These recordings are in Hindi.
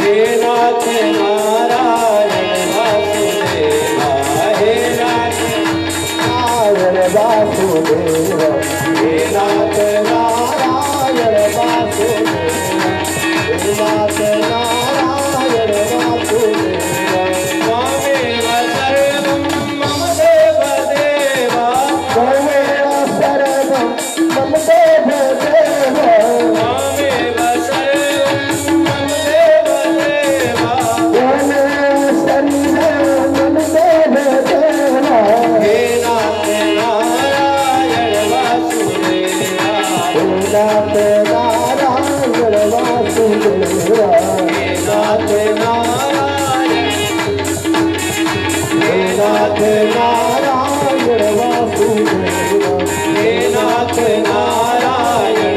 हे नाथ नारायण वासुदेवा, हे नाथ नारायण वासुदेवा, हे नाथ नारायण वासुदेवा, हे नाथ नारायण वासुदेवा। त्वमेव सर्वं मम देव देवा, त्वमेव सर्वं मम देव देवा, त्वमेव सर्वं मम देव देवा, त्वमेव सर्वं मम देव देवा। हे नाथ नारायण वासुदेवा, हे नाथ नारायण वासुदेवा, हे नाथ नारायण, हे नाथ नारायण वासुदेवा, हे नाथ नारायण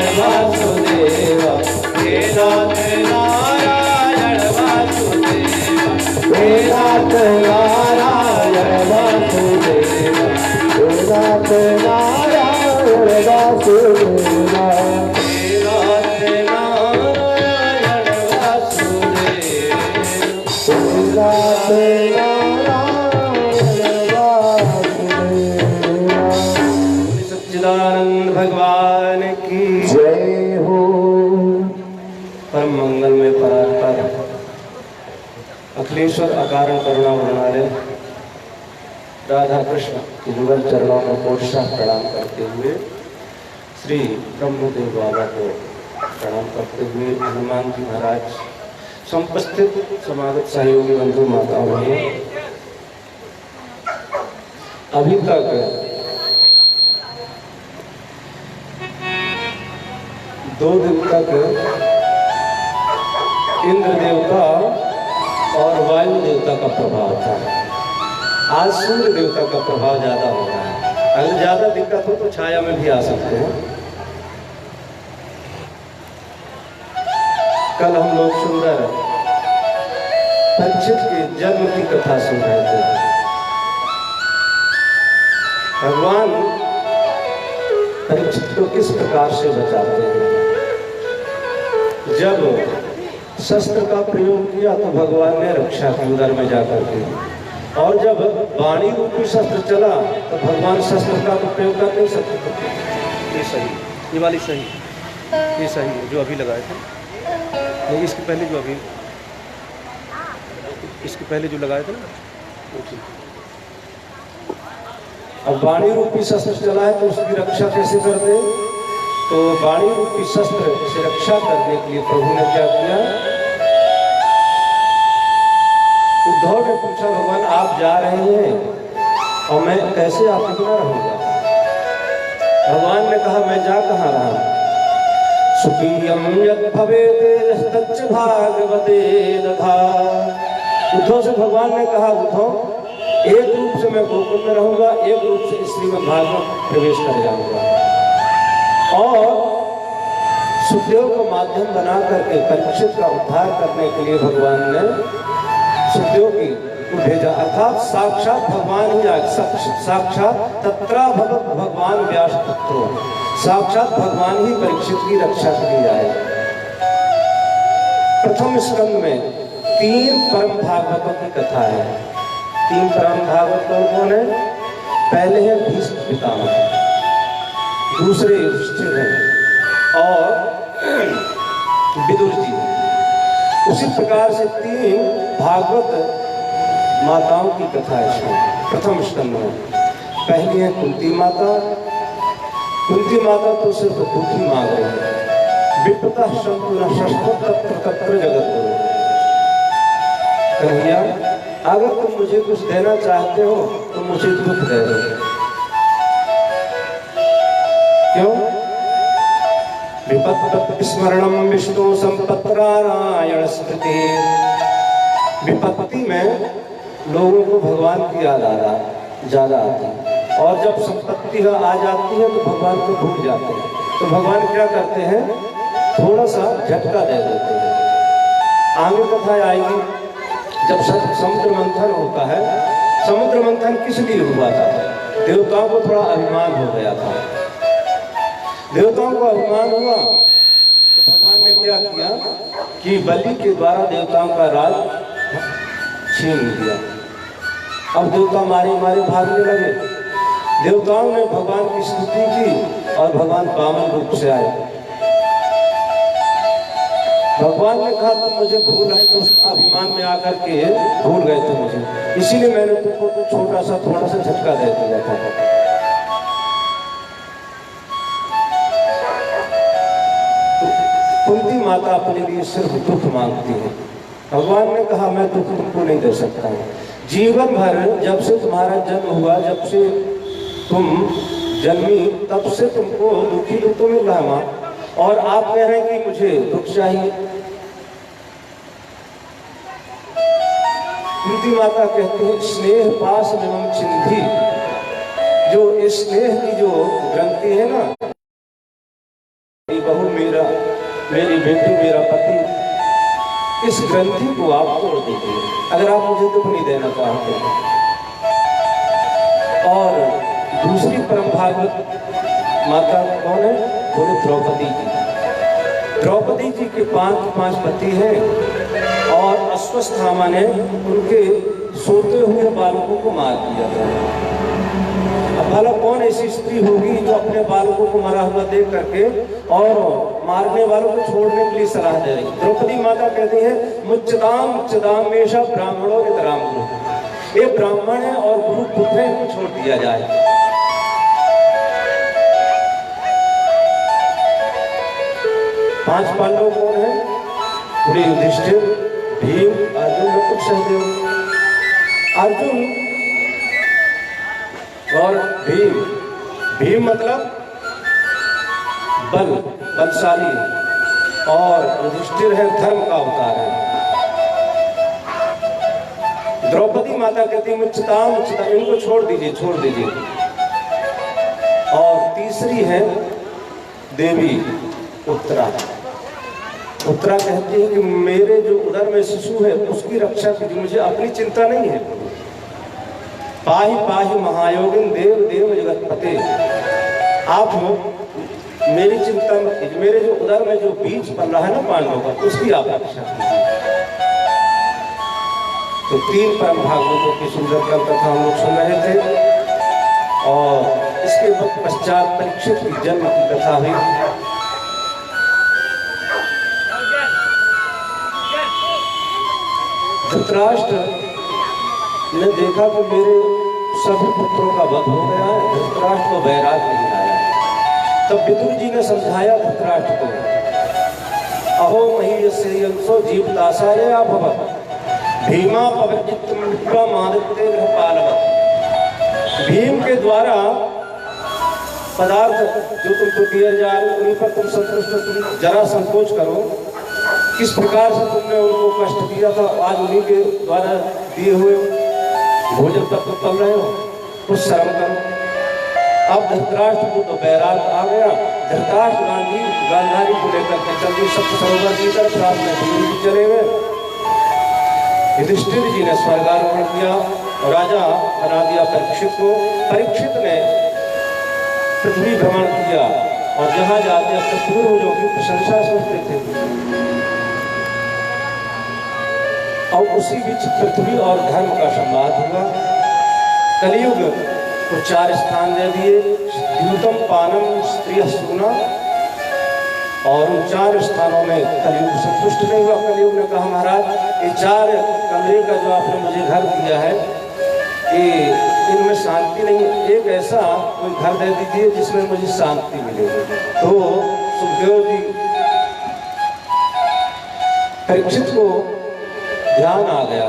वासुदेवा, हे नाथ नारायण वासुदेवा, हे नाथ नारायण वासुदेवा, हे नाथ नारायण वासुदेवा, हे नाथ नारायण वासुदेवा, हे नाथ नारायण वासुदेवा। सच्चिदानंद भगवान की जय हो। परम मंगल में परात्पर अखिलेश्वर अकारण करुणा वर्णालय राधा कृष्ण के युगल चरणों में कोटशा प्रणाम करते हुए श्री ब्रह्मदेव बाबा को प्रणाम करते हुए हनुमान जी महाराज समुपस्थित समागत सहयोगी बंधु माताओं ने अभी तक दो दिन तक इंद्र देवता और वायु देवता का प्रभाव था। आज सूर्य देवता का प्रभाव ज्यादा हो रहा है। अगर ज्यादा दिक्कत हो तो छाया में भी आ सकते हैं। कल हम लोग सुंदर परीक्षित के जन्म की कथा सुन रहे थे। भगवान परीक्षित को किस प्रकार से बचाते हैं। जब शस्त्र का प्रयोग किया तो भगवान ने रक्षा की उदर में जाकर के, और जब वाणी रूपी शस्त्र चला तो भगवान शस्त्र का तो प्रयोग कर नहीं सकते। ये सही, ये वाली सही, ये सही है जो अभी लगाए थे। नहीं, इसके पहले जो अभी, इसके पहले जो लगाए थे ना वो ठीक। अब वाणी रूपी शस्त्र चला है तो उसकी रक्षा कैसे करते। तो वाणी रूपी शस्त्र से रक्षा करने के लिए प्रभु ने क्या किया। उद्धव ने पूछा भगवान आप जा रहे हैं और मैं कैसे आपके बिना रहूंगा। भगवान ने कहा मैं जा कहाँ रहा। सुखीयम यद भवेत् तच्च भागवते दधा। उद्धव से भगवान ने कहा उद्धव एक रूप से मैं गोकुल में रहूंगा, एक रूप से श्रीमद् भागवत प्रवेश कर जाऊंगा। और सुखदेव को माध्यम बना करके परीक्षित का उद्धार करने के लिए भगवान ने सुखदेव की भेजा। अर्थात साक्षात भगवान ही आए। साक्षात तत्रा भगवान व्यास पुत्रो, साक्षात भगवान ही परीक्षित की रक्षा के लिए आए। प्रथम स्कंद में 3 परम भागवतों की कथा है। 3 परम भागवत कौन है। पहले है भीष्म पितामह, दूसरे युधिष्ठिर हैं और विदुर जी। उसी प्रकार से 3 भागवत माताओं की कथा है इसमें प्रथम स्कंद में। पहली है कुंती माता। कुंती माता तो सिर्फ दुखी मांग रही है। विपता संपूर्ण षष्ठो तत्र तत्र जगत गुरु। कन्हैया अगर तुम मुझे कुछ देना चाहते हो तो मुझे दुख दे दो। क्यों। विपत्ति स्मरणम विष्णु संपत्नारायण स्मृति। विपत्ति में लोगों को भगवान की याद ज्यादा आती है, और जब संपत्ति आ जाती है तो भगवान को भूल जाते हैं। तो भगवान क्या करते हैं, थोड़ा सा झटका दे देते हैं। आगे कथा आएगी जब समुद्र मंथन होता है। समुद्र मंथन किस लिए हुआ था। देवताओं को थोड़ा अभिमान हो गया था। देवताओं को अभिमान हुआ तो भगवान ने क्या किया कि बलि के द्वारा देवताओं का राज छीन लिया। अब देवता मारे मारे भागने लगे। देवताओं ने भगवान की स्तुति की और भगवान वामन रूप से आए। भगवान ने कहा तुम मुझे भूल आए, तो अभिमान में आकर के भूल गए थे मुझे, इसीलिए मैंने तुमको तो छोटा सा थोड़ा सा झटका दे दिया था। तो कुंती माता अपने लिए सिर्फ दुख मांगती है। भगवान ने कहा मैं दुख तुमको नहीं दे सकता हूँ। जीवन भर जब से तुम्हारा जन्म हुआ, जब से तुम जन्मी, तब से तुमको दुखी दुख तो मिल रहा है माँ, और आप कह रहे हैं कि मुझे दुख चाहिए। कुंती माता कहती है स्नेह पास एवं चिंधी, जो स्नेह की जो ग्रंथि है ना, मेरी बहू मेरा, मेरी बेटी मेरा पति, इस ग्रंथि को आप तोड़ दीजिए अगर आप मुझे दुख नहीं देना चाहते। और दूसरी परम भागवत माता कौन है? बोले द्रौपदी जी। द्रौपदी जी के पांच पति हैं और अश्वत्थामा ने उनके सोते हुए बालकों को मार दिया था। अब भला कौन ऐसी स्त्री होगी जो अपने बालकों को मरा हुआ देख करके और मारने वालों को छोड़ने के लिए सलाह दे रही। द्रौपदी माता कहती है मुच्चदाम मेषा ब्राह्मणों नितराम गुरु, ये ब्राह्मण है और गुरु पुत्र है, इनको छोड़ दिया जाए। पांच पांडव कौन है? बोले युधिष्ठिर, भीम, अर्जुन, नकुल, सहदेव। अर्जुन और भीम मतलब बलशाली, और युधिष्ठिर है धर्म का अवतार है। द्रौपदी माता कहती है मुच्चताम, इनको छोड़ दीजिए। और तीसरी है देवी उत्तरा कहती है कि मेरे जो उदर में शिशु है उसकी रक्षा कीजिए, मुझे अपनी चिंता नहीं है। पाहि पाहि महायोगिन देव देव जगतपते, आप मेरी चिंता मत कीजिए, मेरे जो उदर में जो बीज बन रहा है ना पांडवों का, उसकी आप रक्षा कीजिए। तो तीन परम भागवतों की सुंदर कथा हम लोग सुन रहे थे, और इसके पश्चात परीक्षित की जन्म की कथा हुई। धृतराष्ट्र ने देखा कि मेरे सभी पुत्रों का वध हो गया है, धृतराष्ट्र को वैराग नहीं आया। तब विदुर जी ने समझाया धृतराष्ट्र को, अहो महीयस्य यंसो जीवदासाय अभवत् भीमा पवचित्तम मादित्य गृहपालवत्। भीम के द्वारा पदार्थ जो तुमको दिए जा रहे उन्हीं पर तुम संतुष्ट, तुम जरा संकोच करो। किस प्रकार से तुमने उनको कष्ट दिया था, आज उन्हीं के द्वारा दिए हुए भोजन तक तो पल रहे हो, कुछ शर्म करो। अब धृतराष्ट्र को तो बैराग आ गया। धृतराष्ट्र गांधारी को लेकर के चल दी सप्त सरोवर की तरफ, रात में दूर भी चले गए। युधिष्ठिर जी ने स्वर्गारोहण किया और राजा बना दिया परीक्षित को। परीक्षित ने पृथ्वी भ्रमण किया और जहां जाते अपने पूर्वजों की प्रशंसा सुनते थे। और उसी बीच पृथ्वी और धर्म का संवाद हुआ। कलियुग को 4 स्थान दे दिए, द्यूतम पानम स्त्रिय सुना, और उन 4 स्थानों में कलियुग संतुष्ट नहीं हुआ। कलियुग ने कहा महाराज ये 4 कमरे का जो आपने मुझे घर दिया है, ये इनमें शांति नहीं है, एक ऐसा कोई घर दे दीजिए जिसमें मुझे शांति मिले। तो सुखदेव जी परीक्षित को ध्यान आ गया,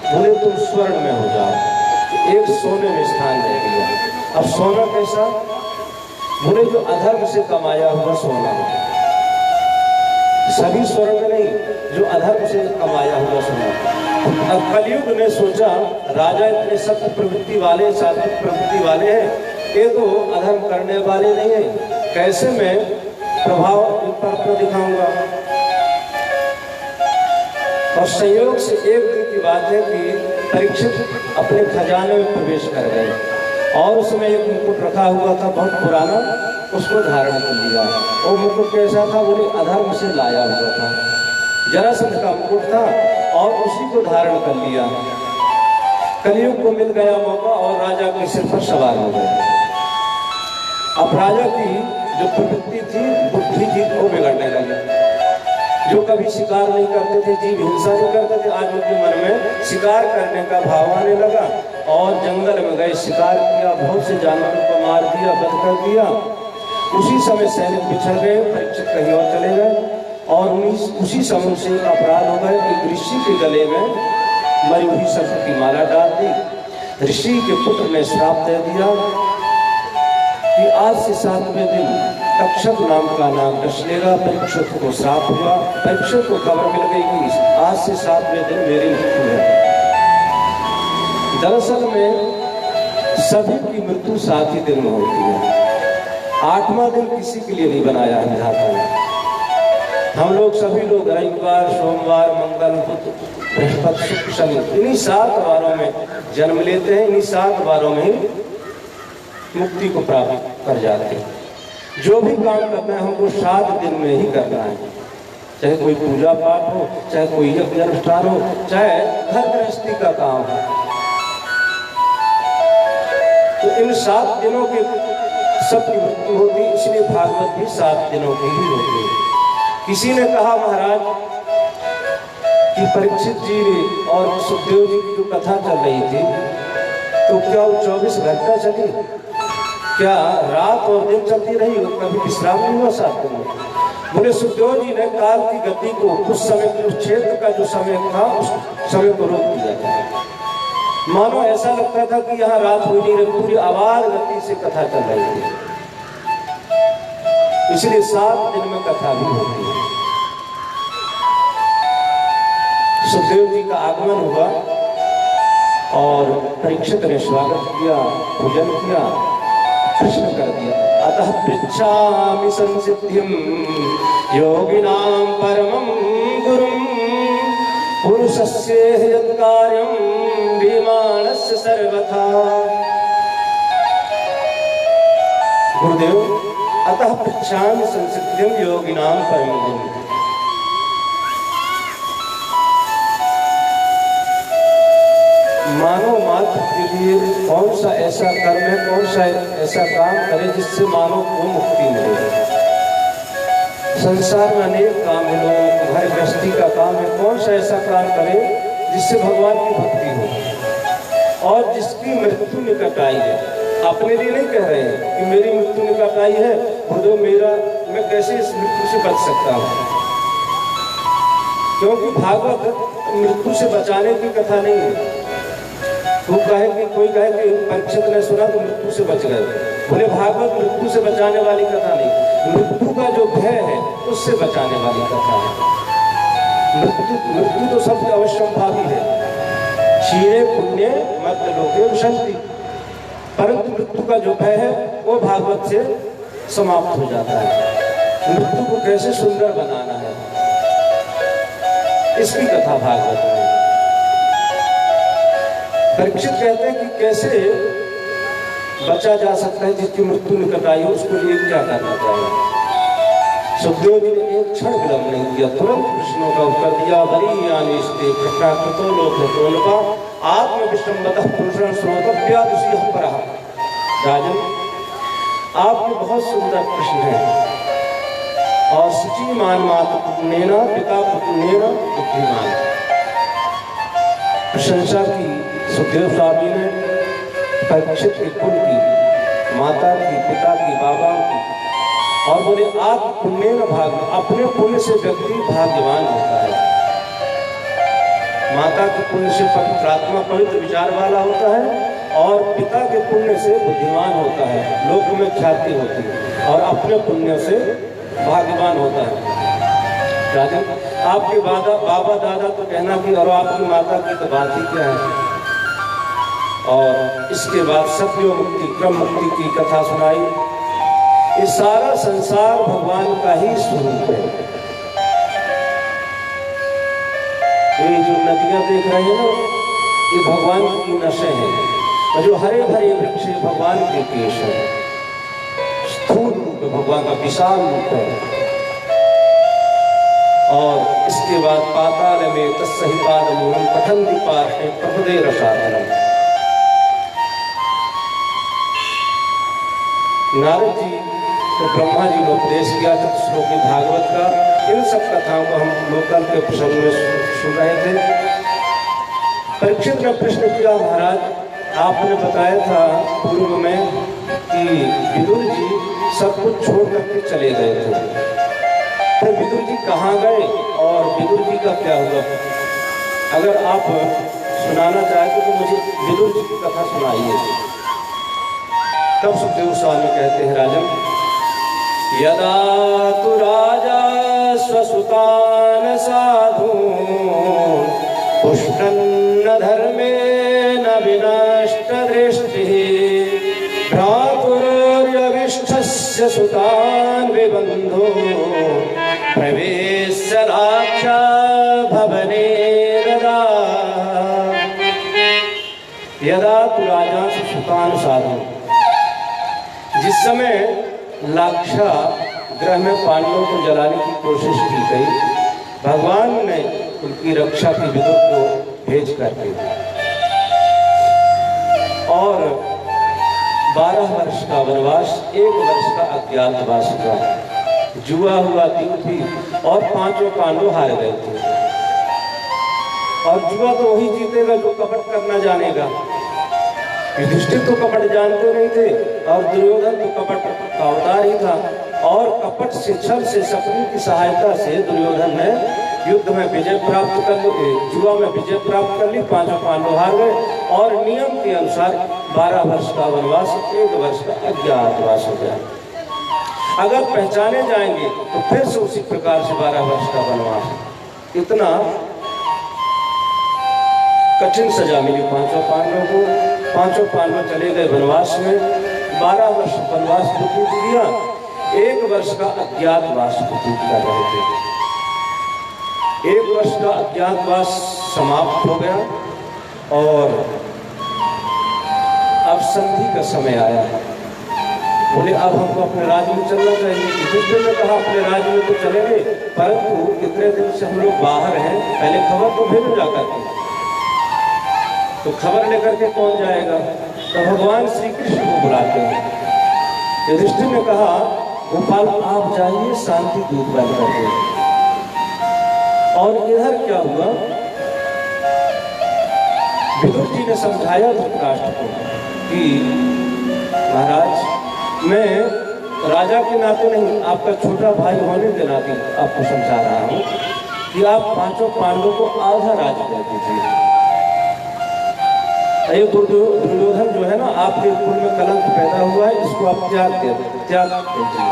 बोले तुम स्वर्ण में हो जाओ। एक सोने में स्थान दे दिया। अब सोना कैसा? बोले जो अधर्म से कमाया हुआ सोना, सभी स्वर्ण में नहीं, जो अधर्म से कमाया हुआ सोना। अब कलियुग ने सोचा राजा इतने सत्य प्रवृत्ति वाले, सात्विक प्रवृत्ति वाले हैं, ये तो अधर्म करने वाले नहीं है, कैसे मैं प्रभाव इन पर अपना दिखाऊंगा। और संयोग से एक दिन की बात है कि परीक्षित अपने खजाने में प्रवेश कर गए और उसमें एक मुकुट रखा हुआ था बहुत पुराना, उसको धारण कर लिया। वो मुकुट कैसा था? बोले अधर्म से लाया हुआ था। जरासंध का मुकुट था और उसी को धारण कर लिया। कलयुग को मिल गया मौका और राजा के सिर पर सवार हो गए। अब राजा की जो प्रवृत्ति थी बुद्धि थी वो बिगड़ने लगी। जो कभी शिकार नहीं करते थे, जीव हिंसा नहीं करते थे, आज उनके मन में शिकार करने का भाव आने लगा और जंगल में गए, शिकार किया, बहुत से जानवरों को मार दिया, वध कर दिया। उसी समय सैनिक बिछड़ गए, परीक्षित कहीं और चले गए और उसी समय से अपराध हो गए। एक ऋषि के गले में मरी हुई सर्प की माला डाल दी। ऋषि के पुत्र ने श्राप दे दिया कि आज से 7वें दिन तक्षक नाम का नाम डसलेगा। परीक्षित को श्राप हुआ। परीक्षित को खबर मिल गई कि आज से 7वें दिन मेरी मृत्यु है। दरअसल में सभी की मृत्यु 7 ही दिन में होती है। 8वां दिन किसी के लिए नहीं बनाया है विधाता ने। हम लोग सभी लोग रविवार, सोमवार, मंगल, बुध, बृहस्पति, शुक्र, शनि इन्हीं 7 वारों में जन्म लेते हैं। इन्हीं 7 वारों में ही मुक्ति को प्राप्त कर जाते हैं। जो भी काम करना है हमको 7 दिन में ही करना है। चाहे कोई पूजा पाठ हो, चाहे कोई यज्ञ अनुष्ठान हो, चाहे घर गृहस्थी का काम हो, तो इन 7 दिनों के सबकी मृत्यु होती। इसलिए भागवत भी 7 दिनों की ही होती है। किसी ने कहा महाराज कि परीक्षित जी और सुखदेव जी की जो कथा चल रही थी तो क्या वो 24 घंटा चली? क्या रात और दिन चलती रही? कभी विश्राम नहीं हुआ 7 दिन में? बोले सुखदेव जी ने काल की गति को उस समय, उस क्षेत्र का जो समय था उस समय को रोक दिया था। मानो ऐसा लगता था कि यहाँ रात हो नहीं रही, पूरी आवाज गति से कथा चल रही थी। इसलिए 7 दिन में कथा भी होती है। सुखदेव जी का आगमन हुआ और परीक्षित ने स्वागत किया, पूजन किया, प्रश्न कर दिया। अतः पृच्छामि संसिद्धिं योगिनां परमं गुरुं पुरुषस्य यत्कार्यं विमानस्य सर्वथा। गुरुदेव, अतः पृच्छामि संसिद्धिं योगिनां परमं गुरुं। मानव मात्र के लिए कौन सा ऐसा कर्म है, कौन सा ऐसा काम करे जिससे मानव को मुक्ति मिले? संसार में अनेक काम है, लोगों को घर गृहस्थी का काम है। कौन सा ऐसा काम करे जिससे भगवान की भक्ति हो और जिसकी मृत्यु निकट आई है? अपने लिए नहीं कह रहे हैं कि मेरी मृत्यु निकट आई है, खुद मैं कैसे इस मृत्यु से बच सकता हूँ? क्योंकि भागवत मृत्यु से बचाने की कथा नहीं है। कोई कहे कि परीक्षित ने सुना तो मृत्यु से बच गए। बोले भागवत मृत्यु से बचाने वाली कथा नहीं, मृत्यु का जो भय है उससे बचाने वाली कथा है। मृत्यु तो सबके अवश्यंभावी है। क्षीणे पुण्य मध्य लोके विशंति, परंतु मृत्यु का जो भय है वो भागवत से समाप्त हो जाता है। मृत्यु को कैसे सुंदर बनाना है, इसकी कथा भागवत में। परीक्षित कहते हैं कि कैसे बचा जा सकता है, जिसकी मृत्यु निकट आई हो उसको लिए क्या करना चाहिए। सुखदेव जी ने एक क्षण विलंब नहीं किया, तुरंत प्रश्नों का उत्तर दिया। बरी यानी प्रकृतो लोक आत्मविश्रमतः पुरुषं श्रोतव्यादिशयः परः। राजन, आपने बहुत सुंदर प्रश्न है और शुचिमान माता पुण्येन पिता पुण्येन बुद्धिमान। प्रशंसा की सुखदेव स्वामी ने परीक्षित के कुल की, माता की, पिता की, बाबा की, और बोले आप पुण्य न भाग, अपने पुण्य से व्यक्ति भाग्यवान होता है। माता के पुण्य से पवित्रात्मा पवित्र विचार वाला होता है और पिता के पुण्य से बुद्धिमान होता है, लोक में ख्याति होती है, और अपने पुण्य से भाग्यवान होता है। राजन, आपके बाबा दादा तो कहना कि और आपकी माता की तो बात ही क्या है। और इसके बाद सत्य मुक्ति, क्रम मुक्ति की कथा सुनाई। ये सारा संसार भगवान का ही स्वरूप है। ये जो नदियां देख रहे हैं ना, ये भगवान की नशे हैं, और जो हरे भरे वृक्ष भगवान के केश है। स्थूल रूप भगवान का विशाल रूप है और इसके बाद पाताल में तस्सहि पादमूलम पठन्ति पार्श्वे प्रभुदे रसातलम। नारद जी तो ब्रह्मा जी ने उपदेश किया था श्लोकी भागवत का। इन सब कथाओं को हम लोकल के प्रसंग में सुन रहे थे। परीक्षित ने प्रश्न किया, महाराज आपने बताया था पूर्व में कि विदुर जी सब कुछ छोड़ करके चले गए थे, तो विदुर जी कहाँ गए और विदुर जी का क्या हुआ? अगर आप सुनाना चाहते तो मुझे विदुर जी की कथा सुनाइए। तब सुखदेव स्वामी कहते हैं, राजन यदा तु राजा स्वसुतान साधून् पुष्टन्न धर्मेण विनष्ट दृष्टिः भ्रातुर्यविष्ठस्य सुतान् विबन्धो प्रवेश्य लाक्षा भवने ददात्। यदा तु राजा सुतान् साधून्, जिस समय लाक्षा ग्रह में पांडवों को जलाने की कोशिश की गई, भगवान ने उनकी रक्षा की विदुर को भेज करके और 12 वर्ष का वनवास, 1 वर्ष का अज्ञातवास हुआ। जुआ हुआ 3 थी और 5 पांडव हार गए थे। और जुआ तो वही जीतेगा जो कपट करना जानेगा। युधिष्ठिर तो कपट जानते नहीं थे और दुर्योधन तो कपट का अवतार ही था। और कपट से, छल से, शकुनी की सहायता से दुर्योधन ने युद्ध में विजय प्राप्त कर ली, जुआ में विजय प्राप्त कर ली। 5 पांडव हार गए और नियम के अनुसार 12 वर्ष का वनवास, 1 वर्ष का अज्ञातवास हो गया। अगर पहचाने जाएंगे तो फिर से उसी प्रकार से 12 वर्ष का वनवास। इतना कठिन सजा मिली 5 पांडवों को। 5 पांडव चले गए वनवास में। 12 वर्ष वनवास व्यतीत किया, 1 वर्ष का अज्ञातवास व्यतीत कर रहे थे। 1 वर्ष का अज्ञातवास समाप्त हो गया और अब संधि का समय आया। बोले अब हमको अपने राज्य में चलना चाहिए। युधिष्ठिर ने कहा अपने राज्य में तो चलेंगे, परंतु इतने दिन से हम लोग बाहर हैं, पहले खबर तो भेजो जाकर के। तो खबर लेकर के कौन जाएगा? तो भगवान श्री कृष्ण को बुलाते हैं। युधिष्ठिर ने कहा गोपाल आप जाइए शांति दूत बन करके। और इधर क्या हुआ, विदुर जी ने समझाया धृतराष्ट्र को कि महाराज मैं राजा के नाते नहीं, आपका छोटा भाई होने के नाते आपको समझा रहा हूँ कि आप 5 पांडवों को आधा राज्य कर दीजिए। ये दुर्योधन जो है ना, आपके कुल में कलंक पैदा हुआ है, इसको आप त्याग दीजिए।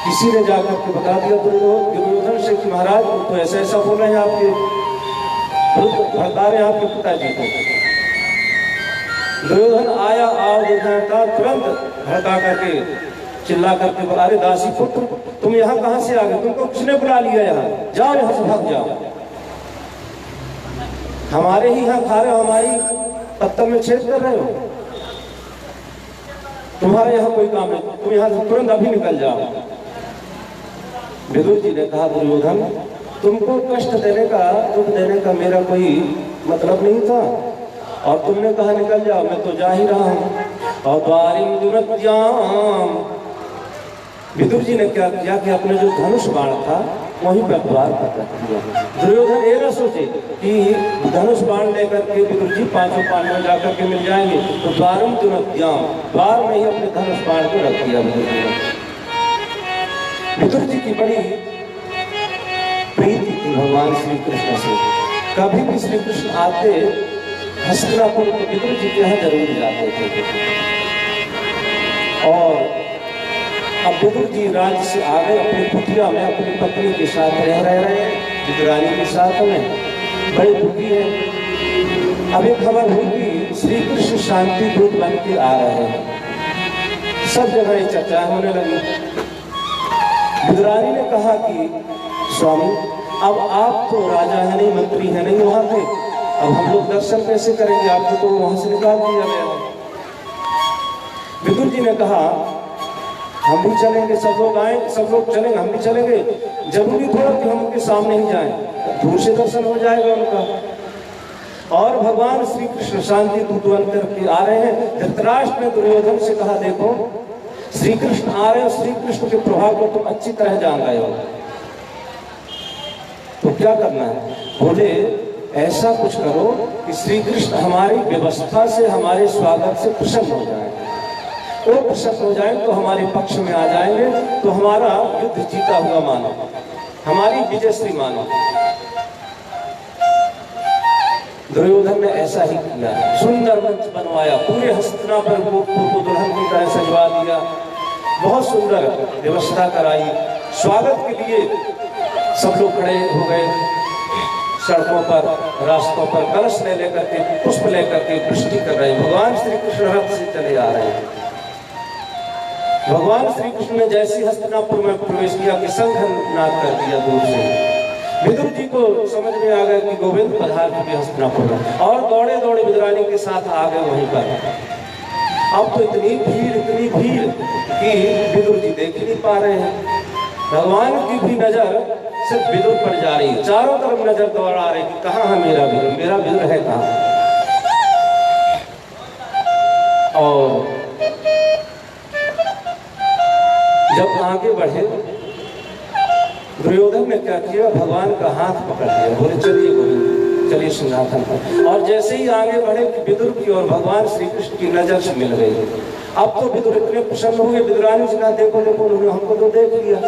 किसी ने जाकर के बता दिया दुर्योधन से कि महाराज तो ऐसा ऐसा बोल रहे हैं, आपके भड़का रहे हैं आपके पिताजी को। दुर्योधन आया और था तुरंत भड़का करके चिल्ला करके बोला, अरे दासी पुत्र तुम यहाँ कहाँ से आ गए? तुमको किसने बुला लिया? यहाँ जाओ, यहाँ से भाग जाओ। हमारे ही यहाँ खा रहे हो, हमारी पत्तल में छेद कर रहे हो। तुम्हारे यहाँ कोई काम है, तुम यहाँ से तुरंत अभी निकल जाओ। विदुर जी ने कहा द्रुयोधन तुमको कष्ट देने का, दुख देने का मेरा कोई मतलब नहीं था, और तुमने कहा निकल जाओ, मैं तो जा ही रहा हूँ। और द्वारिम दुरत्याम, विदुर जी ने क्या किया कि अपने जो धनुष बाण था वहीं पर द्वार पर रख दिया। दुर्योधन ये न सोचे कि धनुष बाण लेकर के विदुर जी 5 पांडव जाकर के मिल जाएंगे, तो द्वारम दुरत्याम, द्वार में ही अपने धनुष बाण को रख दिया विदुर जी ने। विदुर जी की बड़ी प्रीति थी भगवान श्री कृष्ण से। कभी भी श्री कृष्ण आते हस्तिनापुर तो विदुर जी के यहाँ जरूर जाते थे। और अब विदुर जी राज्य से आ गए, अपनी कुटिया में अपनी पत्नी के साथ रह रहे हैं, विदुरानी के साथ में, बड़े दुखी हैं। अब एक खबर हुई कि श्री कृष्ण शांति दूत बन के आ रहे हैं। सब जगह चर्चा होने लगी। विदुरानी ने कहा कि स्वामी अब आप तो राजा है नहीं, मंत्री है नहीं वहां थे, अब हम लोग दर्शन कैसे करेंगे? आपको तो वहां से निकाल दिया गया। विदुर जी ने कहा हम भी चलेंगे, सब लोग आए, सब लोग चलेंगे, हम भी चलेंगे, जरूरी थोड़ा कि हम उनके सामने ही जाएं, दूर से दर्शन हो जाएगा उनका। और भगवान श्री कृष्ण शांति दूत बनकर के आ रहे हैं। धृतराष्ट्र ने दुर्योधन से कहा, देखो श्री कृष्ण आ रहे हैं, श्री कृष्ण के प्रभाव को तुम अच्छी तरह जान रहे हो, तो क्या करना है? बोले ऐसा कुछ करो कि श्री कृष्ण हमारी व्यवस्था से, हमारे स्वागत से प्रसन्न हो जाए। वो प्रसन्न हो जाए तो हमारे पक्ष में आ जाएंगे, तो हमारा युद्ध जीता हुआ मानो, हमारी विजयश्री मानो। दुर्योधन ने ऐसा ही किया, सुंदर मंच बनवाया, पूरे हस्तिनापुर को दुल्हन की तरह सजवा दिया, बहुत सुंदर व्यवस्था कराई। स्वागत के लिए सब लोग खड़े हो गए, सड़कों पर, रास्तों पर कलश ले लेकर के, पुष्प लेकर के वृष्टि कर रहे हैं। भगवान श्री कृष्ण रथ से चले आ रहे हैं। भगवान श्री कृष्ण ने जैसी हस्तिनापुर में प्रवेश किया कि शंखनाद कर दिया दूर से। विदुर जी को समझ में आ गया कि गोविंद पधार चुके हस्तिनापुर में, और दौड़े दौड़े विदुरानी के साथ आ गए वहीं पर। अब तो इतनी भीड़ कि विदुर जी देख ही नहीं पा रहे हैं। भगवान की भी नजर सिर्फ विदुर पर जा रही है, चारों तरफ नजर दौड़ा रही कि कहाँ है मेरा विदुर है कहाँ। और जब आगे बढ़े, दुर्योधन ने क्या किया, भगवान का हाथ पकड़ लिया, बोले चलिए गोविंद, चलिए सिंहासन पर। और जैसे ही आगे बढ़े कि विदुर की और भगवान श्री कृष्ण की नजर से मिल गई। अब तो विदुर इतने प्रसन्न हुए, विदुरानी से कहा, देखो देखो उन्होंने हमको तो देख लिया।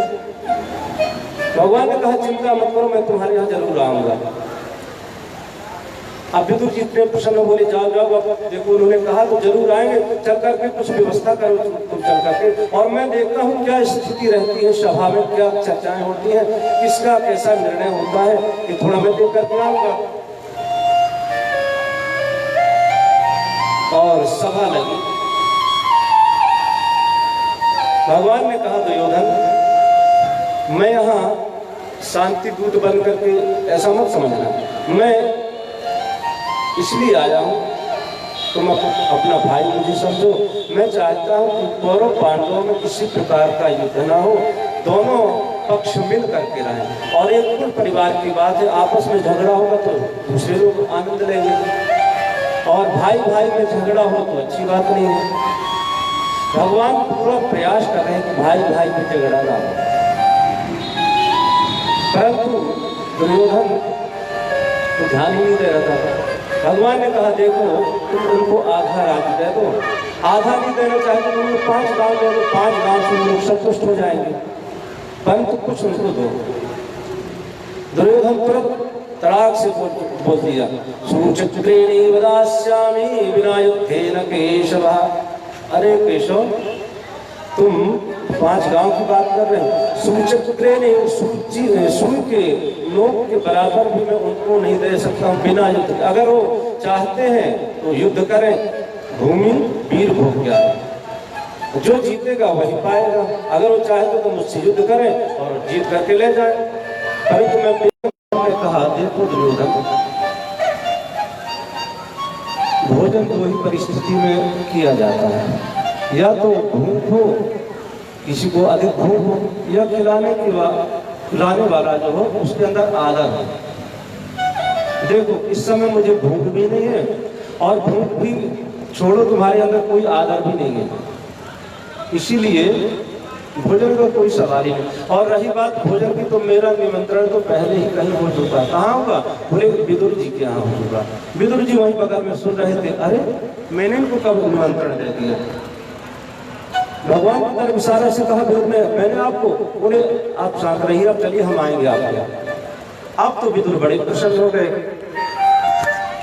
भगवान ने कहा, चिंता मत करो, मैं तुम्हारे यहाँ जरूर आऊंगा। अब विदुर जी इतने प्रसन्न, बोले जाओ जाओ, अब देखो उन्होंने कहा तो जरूर आएंगे, चल करके कुछ व्यवस्था करो तुम चल करके, और मैं देखता हूँ क्या स्थिति रहती है सभा में, क्या चर्चाएं होती हैं, किसका कैसा निर्णय होता है, कि थोड़ा मैं देख करके आऊंगा। और सभा लगी। भगवान ने कहा, दुर्योधन मैं यहाँ शांति दूत बन करके ऐसा मत समझना, मैं इसलिए आया हूँ तुम अपना भाई मुझे समझो। मैं चाहता हूँ कि कौरव पांडवों में किसी प्रकार का युद्ध ना हो, दोनों पक्ष मिल करके रहें, और एक कुल परिवार की बात है, आपस में झगड़ा होगा तो दूसरे लोग आनंद लेंगे, और भाई भाई में झगड़ा हो तो अच्छी बात नहीं है। भगवान पूरा प्रयास कर रहे हैं कि भाई भाई में झगड़ा ना हो, परंतु दुर्योधन तो ध्यान ही नहीं दे रहा था। भगवान ने कहा, देखो तुम उनको आधा राज्य दे दो, आधा नहीं देना चाहे तो उनको 5 गांव दे दो, 5 गांव से लोग संतुष्ट हो जाएंगे, परंतु कुछ उनको दो। दुर्योधन तुरंत तड़ाक से बोल दिया, सुचक्रेणी वदास्यामि विना युद्धेन केशव। अरे केशव, तुम 5 गांव की बात कर रहे हो, सुचक्रेणी सुई के लोग के बराबर भी मैं उनको नहीं दे सकता हूँ बिना युद्ध। अगर वो चाहते हैं तो युद्ध करें, भूमि वीर भोग गया, जो जीतेगा वही पाएगा। अगर वो चाहते तो मुझसे युद्ध करें और जीत करके ले जाए। परंतु मैं कहा, देखो दुर्योधन, भोजन तो वही परिस्थिति में किया जाता है, या तो भूख हो, किसी को अधिक भूख हो, या खिलाने वाला जो हो उसके अंदर आदर हो। देखो इस समय मुझे भूख भी नहीं है, और भूख भी छोड़ो, तुम्हारे अंदर कोई आदर भी नहीं है, इसीलिए भोजन का कोई सवाल ही नहीं। और रही बात भोजन की, तो मेरा निमंत्रण तो पहले ही कहीं हो चुका। कहाँ होगा? बोले विदुर जी के यहाँ हो चुका। विदुर जी वहीं बगल में सुन रहे थे। अरे मैंने इनको कब निमंत्रण दे दिया? भगवान की तरफ इशारा से कहा विदुर ने, मैंने आपको। बोले आप शांत रहिए, अब चलिए हम आएंगे आपके यहाँ। अब तो विदुर बड़े प्रसन्न हो गए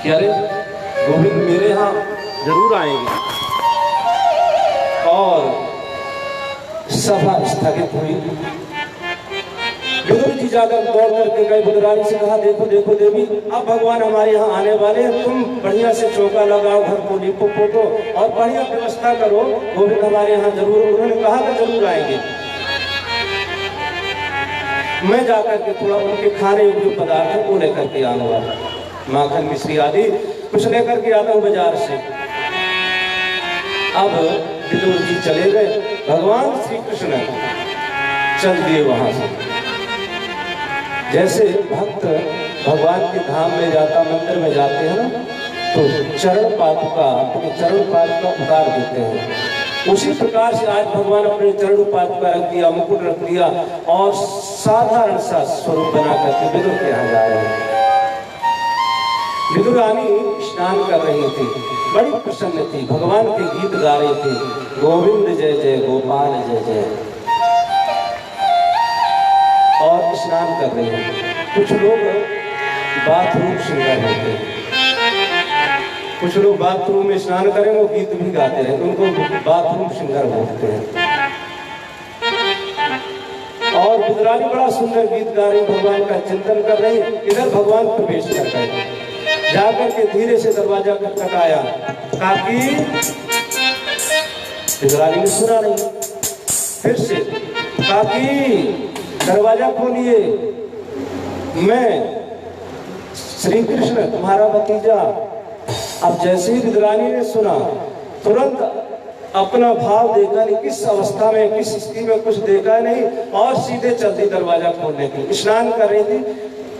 कि अरे गोविंद मेरे यहाँ जरूर आएंगे। और सभा स्थगित हुई। विदुर जी जाकर दौड़ करके गए, विदुरानी से कहा, देखो देखो देवी, अब भगवान हमारे यहाँ आने वाले हैं, तुम बढ़िया से चौका लगाओ, घर को लीपो पोतो और बढ़िया व्यवस्था करो, गोविंद हमारे यहाँ जरूर। उन्होंने कहा कि जरूर आएंगे। मैं जाकर के थोड़ा उनके खाने योग्य पदार्थ है वो लेकर के आऊंगा, माखन मिश्री आदि कुछ लेकर के आता हूँ बाजार से। अब विदुर जी चले गए, भगवान श्री कृष्ण चल दिए वहां से। जैसे भक्त भगवान के धाम में जाता, मंदिर में जाते हैं ना, तो चरण पादुका, अपने चरण पादुका उतार देते हैं। उसी प्रकार से आज भगवान अपने चरण पादुका रख दिया, मुकुट रख दिया और साधारण सा स्वरूप बना करके विदुर के यहाँ जा रहे हैं। विदुर रानी स्नान कर रही थी, बड़ी प्रसन्न थी, भगवान के गीत गा रही थी, गोविंद जय जय गोपाल जय जय, और स्नान कर रही है। कुछ लोग बाथरूम सिंगर होते हैं, कुछ लोग बाथरूम में स्नान करें वो गीत भी गाते हैं, उनको बाथरूम सिंगर बोलते हैं। और विदुरानी बड़ा सुंदर गीत गा रही, भगवान का चिंतन कर रही, इधर भगवान प्रवेश कर गए। जाकर के धीरे से दरवाजा खटखटाया, काकी। विदुरानी ने सुना नहीं, फिर से, काकी दरवाजा खोलिए, मैं श्री कृष्ण तुम्हारा भतीजा। अब जैसे ही विदुरानी ने सुना, तुरंत अपना भाव देखा नहीं, किस अवस्था में, किस स्थिति में, कुछ देखा नहीं, और सीधे चलती दरवाजा खोलने की। स्नान कर रही थी,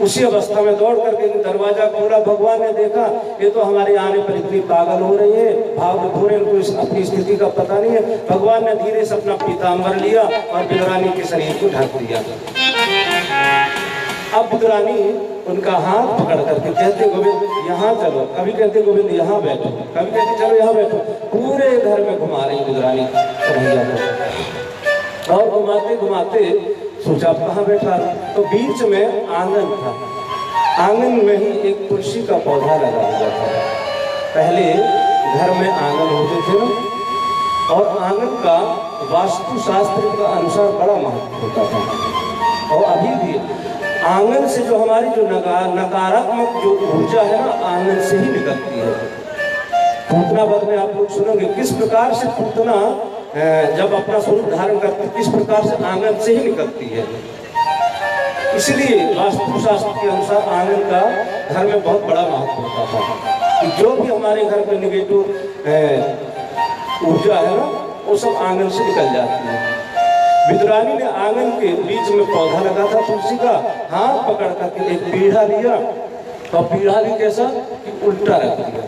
उसी अवस्था में दौड़ करके दरवाजा खोला। भगवान ने देखा ये तो हमारे आने पर इतनी पागल हो रही है, भाव विभोर, इनको अपनी स्थिति का पता नहीं है। भगवान ने धीरे से अपना पीताम्बर लिया और विदुरानी के शरीर को ढक दिया। अब विदुरानी उनका हाथ पकड़ करके कहते, गोविंद यहाँ चलो, कभी कहते गोविंद यहाँ बैठो, कभी कहते चलो यहाँ बैठो। पूरे घर में घुमा रही विदुरानी कन्हैया को, और घुमाते घुमाते सोचा कहाँ बैठा, तो बीच में आंगन था। आंगन में ही एक तुलसी का पौधा लगा हुआ था। पहले घर में आंगन होते थे ना, और आंगन का वास्तु शास्त्र के अनुसार बड़ा महत्व होता था। और अभी भी आंगन से जो हमारी जो नकारात्मक जो ऊर्जा है ना, आंगन से ही निकलती है। पूतना वध में आप लोग सुनोगे किस प्रकार से पूतना जब अपना स्वरूप धारण करती है, किस प्रकार से आंगन से ही निकलती है। इसलिए वास्तु शास्त्र के अनुसार आंगन का घर में बहुत बड़ा महत्व होता था, कि जो भी हमारे घर में निगेटिव ऊर्जा है ना, वो सब आंगन से निकल जाती है। विदुरानी ने आंगन के बीच में पौधा लगा था तुलसी का, हाथ पकड़ करके एक पीढ़ा लिया, और पीढ़ा भी कैसा कि उल्टा रख दिया।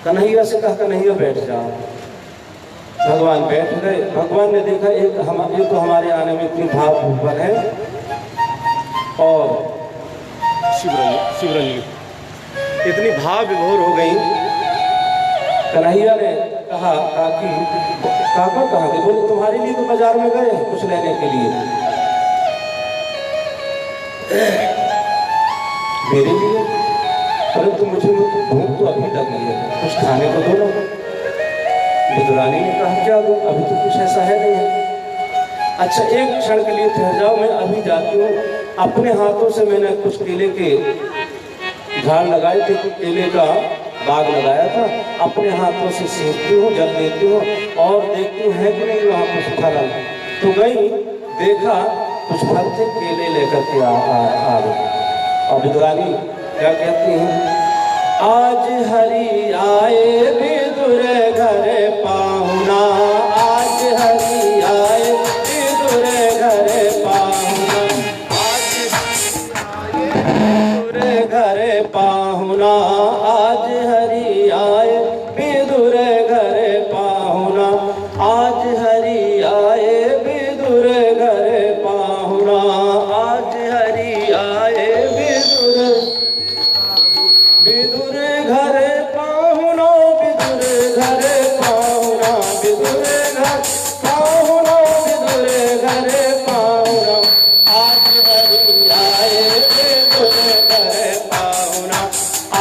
कन्हैया से कहा कन्हैया बैठ जाओ। भगवान बैठ गए। भगवान ने देखा एक तो हमारे आने में इतनी भाव ऊपर है, और शिवरंगी इतनी भाव विभोर हो गई। कन्हैया ने कहा, काकी काका कहाँ गए? बोले तुम्हारे लिए तो बाजार में गए कुछ लेने के लिए। मेरे लिए? परंतु मुझे भूख तो अभी लगी है, कुछ खाने को दो ना। विदुरानी ने कहा क्या दो, अभी तो कुछ ऐसा है नहीं है। अच्छा एक क्षण के लिए ठहर जाओ, मैं अभी जाती हूँ। अपने हाथों से मैंने कुछ केले के झाड़ लगाए थे, केले का बाग लगाया था, अपने हाथों से सींचती हूँ, जल देती हूँ, और देखती हूँ है कि नहीं वहाँ कुछ फल। तो गई, देखा कुछ फल थे, केले लेकर के आ गई। और विदुरानी क्या कहती हैं, आज हरि आए विदुर घर पाहुना, आज हरि आए विदुर घर पाहुना, आज हरि आए विदुर घर पाहुना, आज हरि आए विदुर घर पाहुना, आज हरि आए विदुर घर पाहुना, आज हरि आए विदुर घर पाहुना, विदुर घर पाहुना, विदुर घर पाहुना, विदुर घर पाहुना, आज हरि आए विदुर घर पाहुना,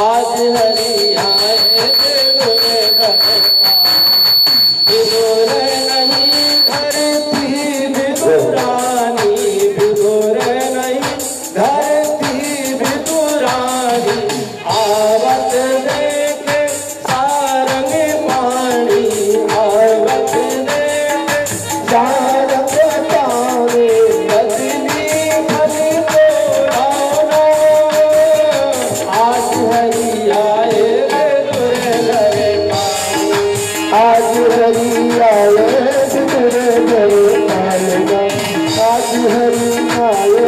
आज हरि आए विदुर घर पाहुना। विदुर नहीं घर थी विदुरानी, विदुर नहीं घर थी विदुरानी, आवत देखे सारंग पानी, आवत देखे सारंग पानी, बदली भली पुराना, आज हरि आए विदुर घर पाहुना, आज हरि आए विदुर घर पाहुना, आज हरि आए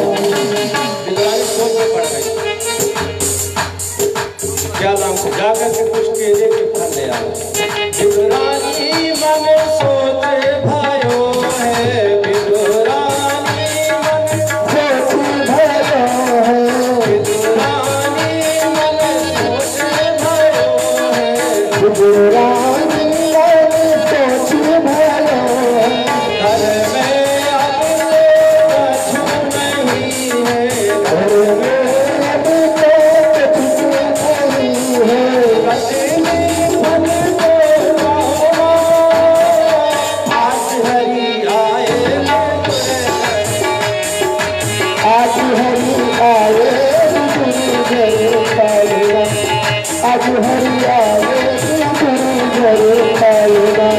विद्रानी सोच में पड़ गई, क्या नाम से जाकर के कुछ केले के फल ले आओ। विद्रानी मन सोचे भयो है, विद्रानी मन सोचे भयो है, विद्रानी मन सोचे भयो है, विद्रानी मन सोचे भयो है। घर में अब कछु नहीं है, घर में अब कछु नहीं है। कटनी फल को पाओ, आज हरि आए आज हरि आए गुरु घर पाएगा, आज हरि आए गुरु घर पाएगा।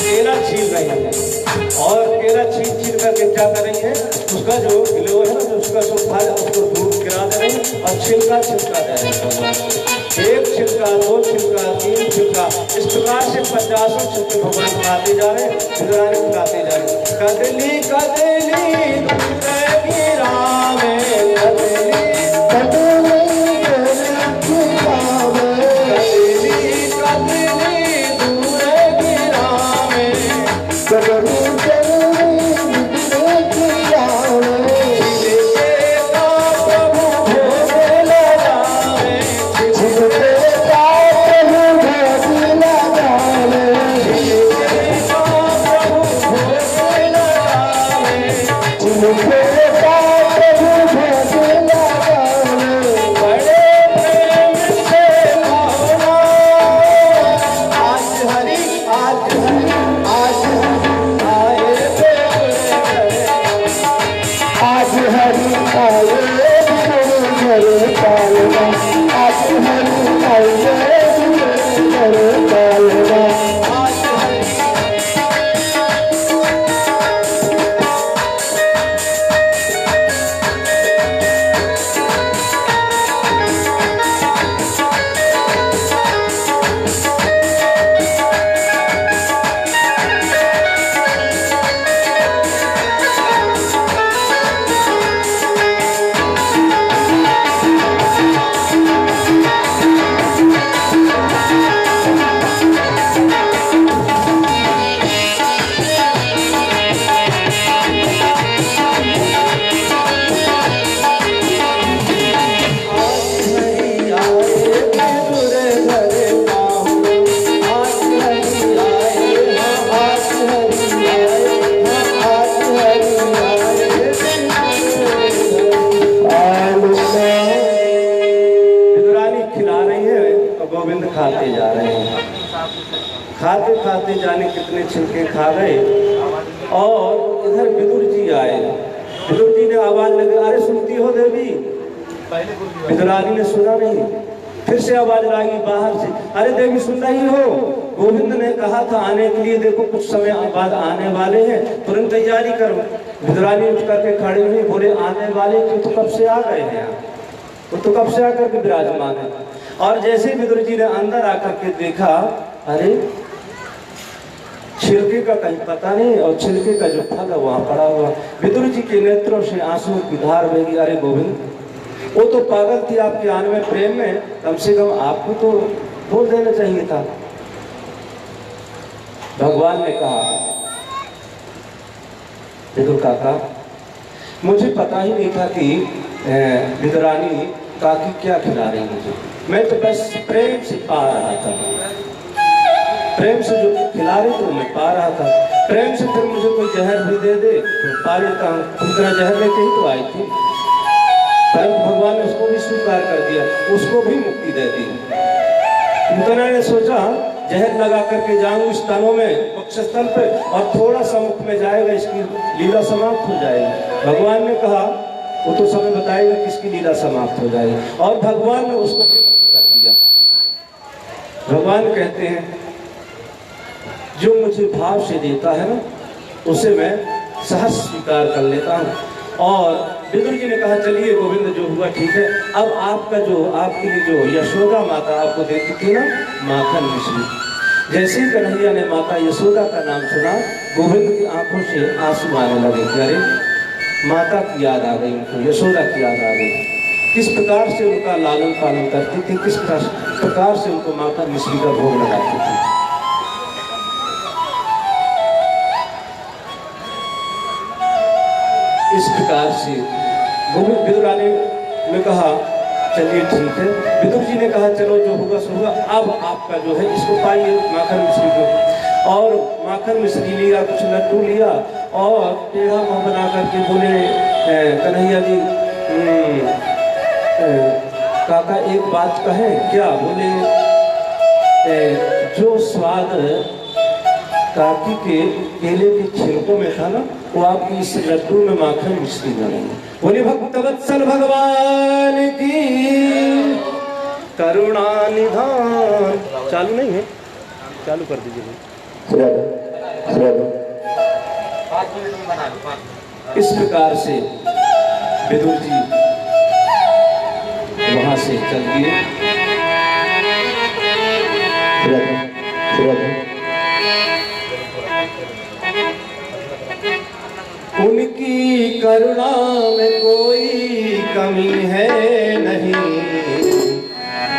केला छील रही है और केला छील करके क्या करेंगे, उसका जो गिलो है ना, उसका जो फल उसको दूर गिरा दे रहे हैं और छिलका छिलका दे रहे हैं। एक छिलका, दो छिलका, तीन छिलका, इस प्रकार से 50 छिलके भगवान खिलाते जा रहे हैं, विद्रानी खिलाते जा रहे हैं। कदली कदली दूधगी रामे, कदली कदली दूधगी रामे, कदली कदली दूधगी रामे, कदली खाते जा रहे हैं। खाते खाते जाने कितने छिलके खा गए और इधर विदुर जी आए। विदुर जी ने आवाज लगी, अरे सुनती हो देवी? विदुरानी ने सुना नहीं, फिर से आवाज लगी बाहर से, अरे देवी सुन रही हो? गोविंद ने कहा था आने के लिए, देखो कुछ समय बाद आने वाले हैं, तुरंत तैयारी करो। विदुरानी उठ करके खड़ी हुई, बोले आने वाले तो कब से आ गए हैं, वो तो कब से आकर के विराजमान है। और जैसे विदुर जी ने अंदर आकर के देखा, अरे छिलके का कहीं पता नहीं और छिलके का जो फल है वहां पड़ा हुआ। विदुर जी के नेत्रों से आंसू की धार बहेगी। अरे गोविंद, वो तो पागल थी आपके आने में प्रेम में, कम से कम आपको तो बोल देना चाहिए था। भगवान ने कहा, विदुर काका, मुझे पता ही नहीं था कि विदुरानी काकी क्या खिला रही मुझे, मैं तो बस प्रेम से पा रहा था, प्रेम से जो खिला रही तो मैं पा रहा था, प्रेम से फिर मुझे कोई जहर भी दे दे तो पा लेता हूँ। उतना जहर लेके ही तो आई थी, परंतु भगवान ने उसको भी स्वीकार कर दिया, उसको भी मुक्ति दे दी। पूतना ने सोचा जहर लगा करके जाऊं इस तनों में वक्षस्थल पे और थोड़ा सा मुख में जाएगा, इसकी लीला समाप्त हो जाएगी। भगवान ने कहा वो तो समय बताएगा किसकी लीला समाप्त हो जाएगी, और भगवान ने उसको कर दिया। भगवान कहते हैं जो मुझे भाव से देता है ना उसे मैं सहज स्वीकार कर लेता हूँ। और विदुर जी ने कहा चलिए गोविंद जो हुआ ठीक है, अब आपका जो आपके लिए जो यशोदा माता आपको देती थी ना माखन मिश्री, जैसे ही कन्हैया ने माता यशोदा का नाम सुना गोविंद की आंखों से आंसू आने लगे। अरे माता की याद आ गई, उनको यशोदा की याद आ गई, किस प्रकार से उनका लालन पालन करती थी, किस प्रकार से उनको माखन मिश्री का भोग लगाती थी। इस प्रकार से गोविंद विदुरानी ने कहा चलिए ठीक है। विदुर जी ने कहा चलो जो होगा सो होगा, अब आपका जो है इसको पाइए माखन मिश्री को। और माखन मिश्री लिया, कुछ लड्डू लिया और टेढ़ा मुंह बना करके बोले कन्हैया जी काका एक बात कहें क्या? बोले जो स्वाद काकी के केले के छिलकों में था ना वो आपकी इस लड्डू में माखन मिश्री में नहीं। बोले भक्तवत्सल भगवान की करुणा निधान। चालू नहीं है, चालू कर दीजिए। इस प्रकार से विदुर जी वहां से चल दिए। उनकी करुणा में कोई कमी है नहीं,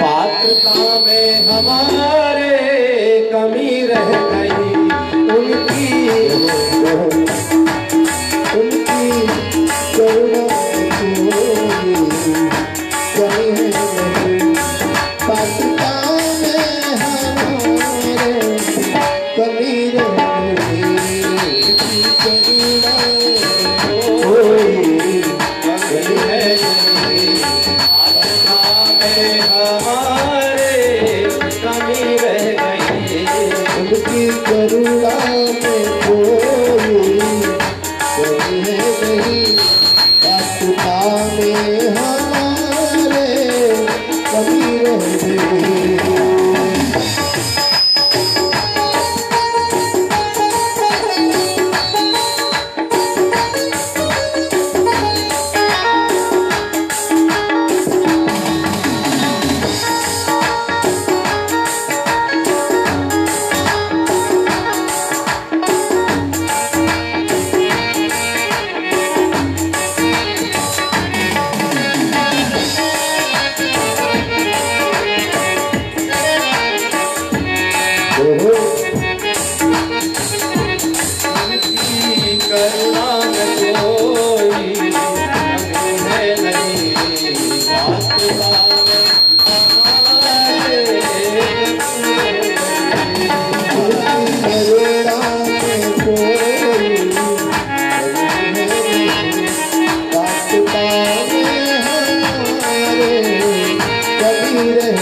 पात्रता में हमारे कमी रह गई। उनकी करुणा में कोई कमी है नहीं, पात्रता में हमारे कमी रह गई। करुणा में कोई कमी है नहीं, पात्रता में हमारे कमी रह गई।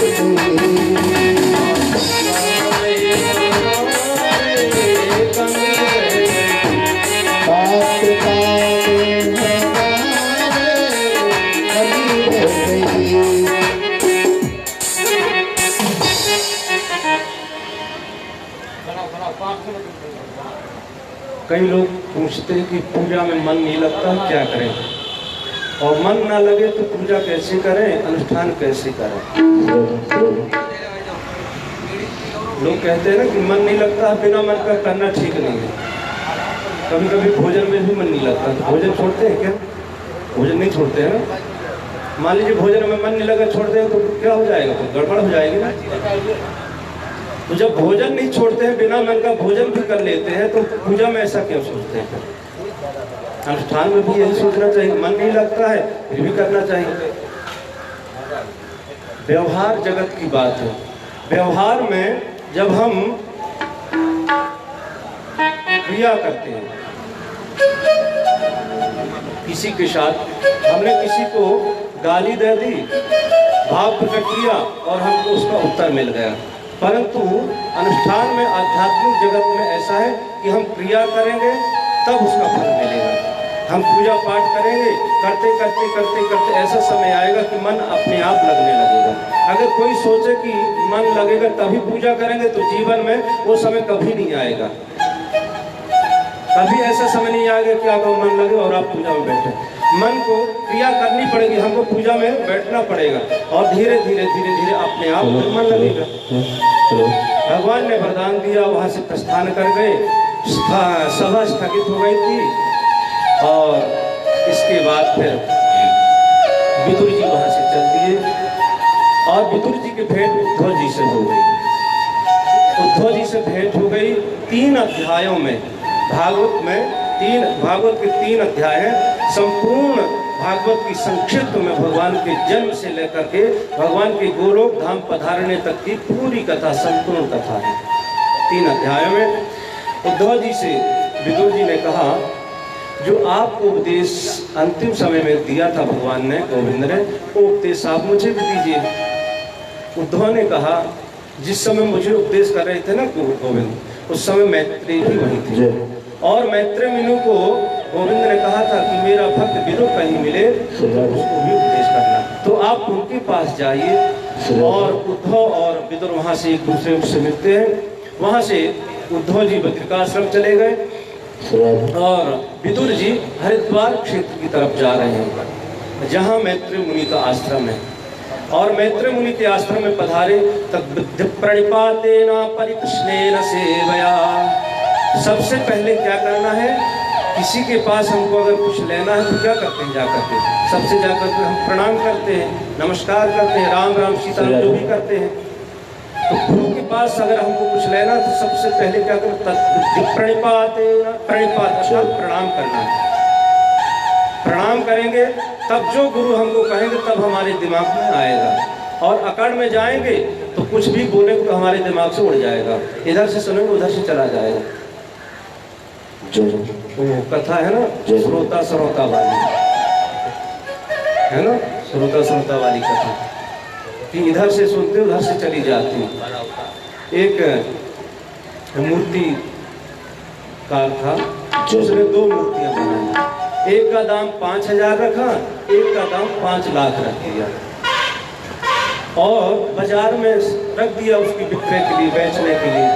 कई लोग पूछते हैं कि पूजा में मन नहीं लगता क्या करें, और मन ना लगे तो पूजा कैसे करें, अनुष्ठान कैसे करें। लोग कहते हैं ना कि मन नहीं लगता, बिना मन का करना ठीक नहीं है। कभी कभी भोजन में भी मन नहीं लगता तो भोजन छोड़ते हैं क्या? भोजन नहीं छोड़ते हैं ना। मान लीजिए भोजन में मन नहीं लगा छोड़ते हैं तो क्या हो जाएगा, तो गड़बड़ हो जाएगी ना। तो जब भोजन नहीं छोड़ते हैं, बिना मन का भोजन भी कर लेते हैं, तो पूजा में ऐसा क्यों सोचते हैं? अनुष्ठान में भी यही सोचना चाहिए, मन नहीं लगता है फिर भी करना चाहिए। व्यवहार जगत की बात है। व्यवहार में जब हम क्रिया करते हैं किसी के साथ, हमने किसी को गाली दे दी, भाव प्रकट किया और हमको उसका उत्तर मिल गया। परंतु अनुष्ठान में, आध्यात्मिक जगत में ऐसा है कि हम क्रिया करेंगे तब उसका फल मिलेगा। हम पूजा पाठ करेंगे, करते करते करते करते ऐसा समय आएगा कि मन अपने आप लगने लगेगा। अगर कोई सोचे कि मन लगेगा तभी पूजा करेंगे तो जीवन में वो समय कभी नहीं आएगा। कभी ऐसा समय नहीं आएगा कि आपको मन लगे और आप पूजा में बैठे। मन को क्रिया करनी पड़ेगी, हमको पूजा में बैठना पड़ेगा और धीरे धीरे धीरे धीरे अपने आप मन लगेगा। भगवान ने वरदान दिया, वहां से प्रस्थान कर गए। सभा स्थगित हो गई थी और इसके बाद फिर विदुर जी वहां से चल दिए और विदुर जी की भेंट उद्धव जी से हो गई। उद्धव जी से भेंट हो गई 3 अध्यायों में। भागवत के 3 अध्याय हैं। संपूर्ण भागवत की संक्षिप्त में भगवान के जन्म से लेकर के भगवान के गोलोक धाम पधारने तक की पूरी कथा, संपूर्ण कथा है 3 अध्यायों में। उद्धव जी से विदुर जी ने कहा, जो आपको उपदेश अंतिम समय में दिया था भगवान ने, गोविंद ने, वो उपदेश आप मुझे भी दीजिए। उद्धव ने कहा, जिस समय मुझे उपदेश कर रहे थे ना गोविंद, उस समय मैत्रेय भी वहीं थे और मैत्रेय मुनि को गोविंद ने कहा था कि मेरा भक्त विदुर कहीं मिले तो उसको भी उपदेश करना, तो आप उनके पास जाइए। और उद्धव और विदुर वहां से एक दूसरे से मिलते हैं। वहां से उद्धव जी बद्रिकाश्रम चले गए और विदुर जी हरिद्वार क्षेत्र की तरफ जा रहे हैं जहां मैत्रेय मुनि का आश्रम है। और मैत्रेय मुनि के आश्रम में पधारे तब प्रणिपातेन परिकृष्णेन सेवया। सबसे पहले क्या करना है, किसी के पास हमको अगर कुछ लेना है तो क्या करते हैं, जाकर के सबसे जाकर के हम प्रणाम करते हैं, नमस्कार करते हैं, राम राम सीता राम जो भी करते हैं। तो गुरु के पास अगर हमको कुछ लेना है तो सबसे पहले क्या करें, प्रणिपात प्रणाम करना है। प्रणाम करेंगे तब जो गुरु हमको कहेंगे तब हमारे दिमाग में आएगा। और अकड़ में जाएंगे तो कुछ भी बोलेंगे तो हमारे दिमाग से उड़ जाएगा, इधर से सुनेंगे उधर से चला जाएगा। तो कथा है ना श्रोता श्रोता वाली, है ना श्रोता श्रोता वाली कथा कि इधर से सुनते उधर से चली जाती। एक मूर्ति कार था, उसने 2 मूर्तियां बनाई। एक का दाम 5000 रखा, एक का दाम 5 लाख रख दिया और बाजार में रख दिया उसकी बिक्री के लिए, बेचने के लिए।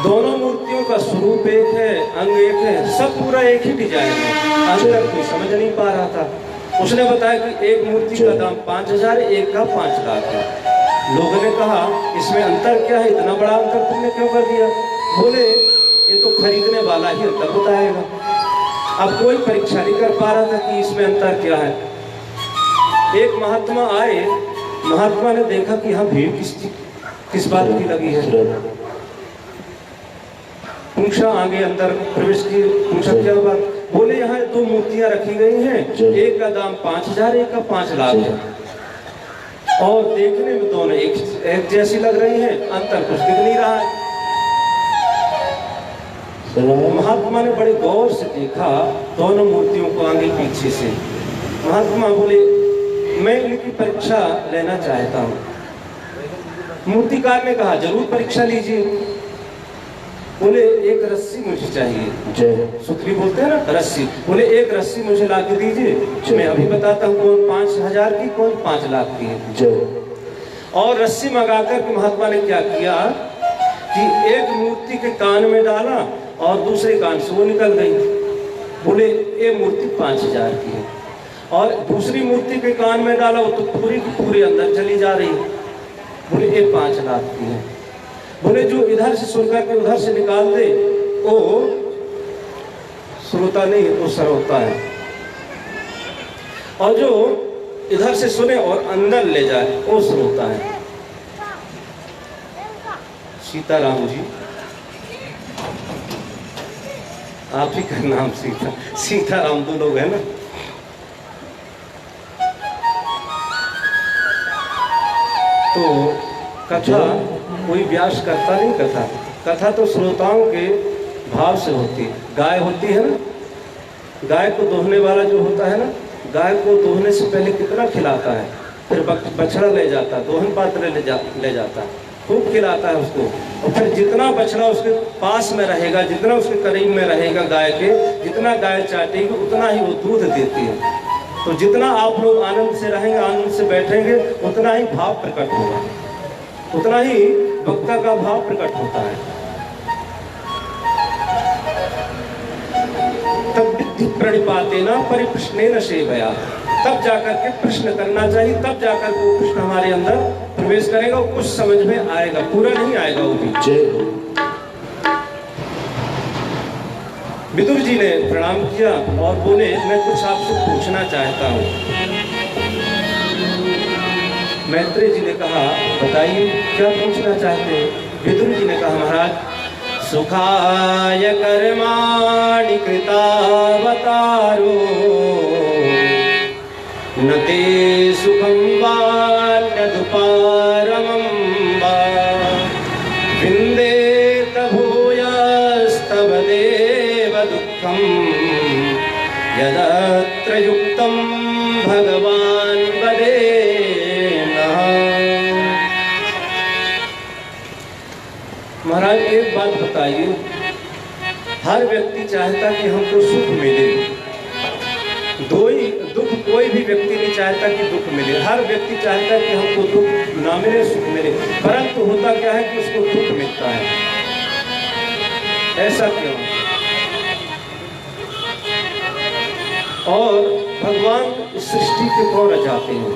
दोनों मूर्तियों का स्वरूप एक है, अंग एक है, सब पूरा एक ही डिजाइन है, अंतर कोई समझ नहीं पा रहा था। उसने बताया कि एक मूर्ति का दाम 5000, एक का 5 लाख है। लोगों ने कहा इसमें अंतर क्या है, इतना बड़ा अंतर तुमने क्यों कर दिया? बोले ये तो खरीदने वाला ही अंतर बताएगा। अब कोई परीक्षा नहीं कर पा रहा था कि इसमें अंतर क्या है। एक महात्मा आए, महात्मा ने देखा कि यहाँ भीड़ किस बात की लगी है। पूछा, आगे अंदर प्रवेश की, पूछा क्या बात? बोले यहाँ 2 मूर्तियां रखी गई हैं, एक का दाम 5000, एक का 5 लाख है और देखने में दोनों एक जैसी लग रही हैं, अंतर कुछ दिख नहीं रहा है। महात्मा ने बड़े गौर से देखा दोनों मूर्तियों को आगे पीछे से। महात्मा बोले मैं इनकी परीक्षा लेना चाहता हूँ। मूर्तिकार ने कहा जरूर परीक्षा लीजिए। बोले एक रस्सी मुझे चाहिए, सुतली बोलते हैं ना रस्सी। बोले एक रस्सी मुझे ला के दीजिए, मैं अभी बताता हूँ कौन 5000 की कौन 5 लाख की है। और रस्सी मंगाकर के महात्मा ने क्या किया कि एक मूर्ति के कान में डाला और दूसरे कान से वो निकल गई। बोले ये मूर्ति 5000 की है। और दूसरी मूर्ति के कान में डाला, वो तो पूरी की पूरी अंदर चली जा रही। बोले ये 5 लाख की है। बोले जो इधर से सुनकर के उधर से निकाल दे वो श्रोता नहीं, वो श्रोता है। और जो इधर से सुने और अंदर ले जाए वो श्रोता है। सीताराम जी, आप ही का नाम सीताराम 2 लोग है ना। तो कथा कोई व्यास करता नहीं, कथा तो श्रोताओं के भाव से होती है। गाय होती है ना, गाय को दोहने वाला जो होता है ना, गाय को दोहने से पहले कितना खिलाता है, फिर बछड़ा ले जाता है, दोहन पात्र ले जाता है। खूब खिलाता है उसको, और फिर जितना बछड़ा उसके पास में रहेगा, जितना उसके करीब में रहेगा गाय के, जितना गाय चाटेगी उतना ही वो दूध देती है। तो जितना आप लोग आनंद से रहेंगे, आनंद से बैठेंगे, उतना ही भाव प्रकट होगा, उतना ही भक्ता का भाव प्रकट होता है। तब विद्धि प्रणिपाते न परिप्रश्नेन सेवया, तब जाकर के प्रश्न करना चाहिए, तब जाकर के वो कृष्ण हमारे अंदर प्रवेश करेगा, कुछ समझ में आएगा, पूरा नहीं आएगा वो भी। जय हो। विदुर जी ने प्रणाम किया और बोले, मैं कुछ आपसे पूछना चाहता हूँ। मैत्रेय जी ने कहा, बताइए क्या पूछना चाहते हैं। विदुर जी ने कहा, महाराज सुखाय कर्माणि कृतावतारो न ते सुखं वान्यदुपारमं वा विन्देत भूयस्तव देव दुःखं यदत्र युक्तं भगवान् वदेन्नः। महाराज एक बात बताइए, हर व्यक्ति चाहता कि हमको सुख मिले, दुख कोई भी व्यक्ति नहीं चाहता कि दुख मिले, हर व्यक्ति चाहता है कि हमको दुख ना मिले, सुख मिले, परंतु होता क्या है कि उसको दुख मिलता है। ऐसा क्यों? और भगवान इस सृष्टि के कौन रचाते हैं?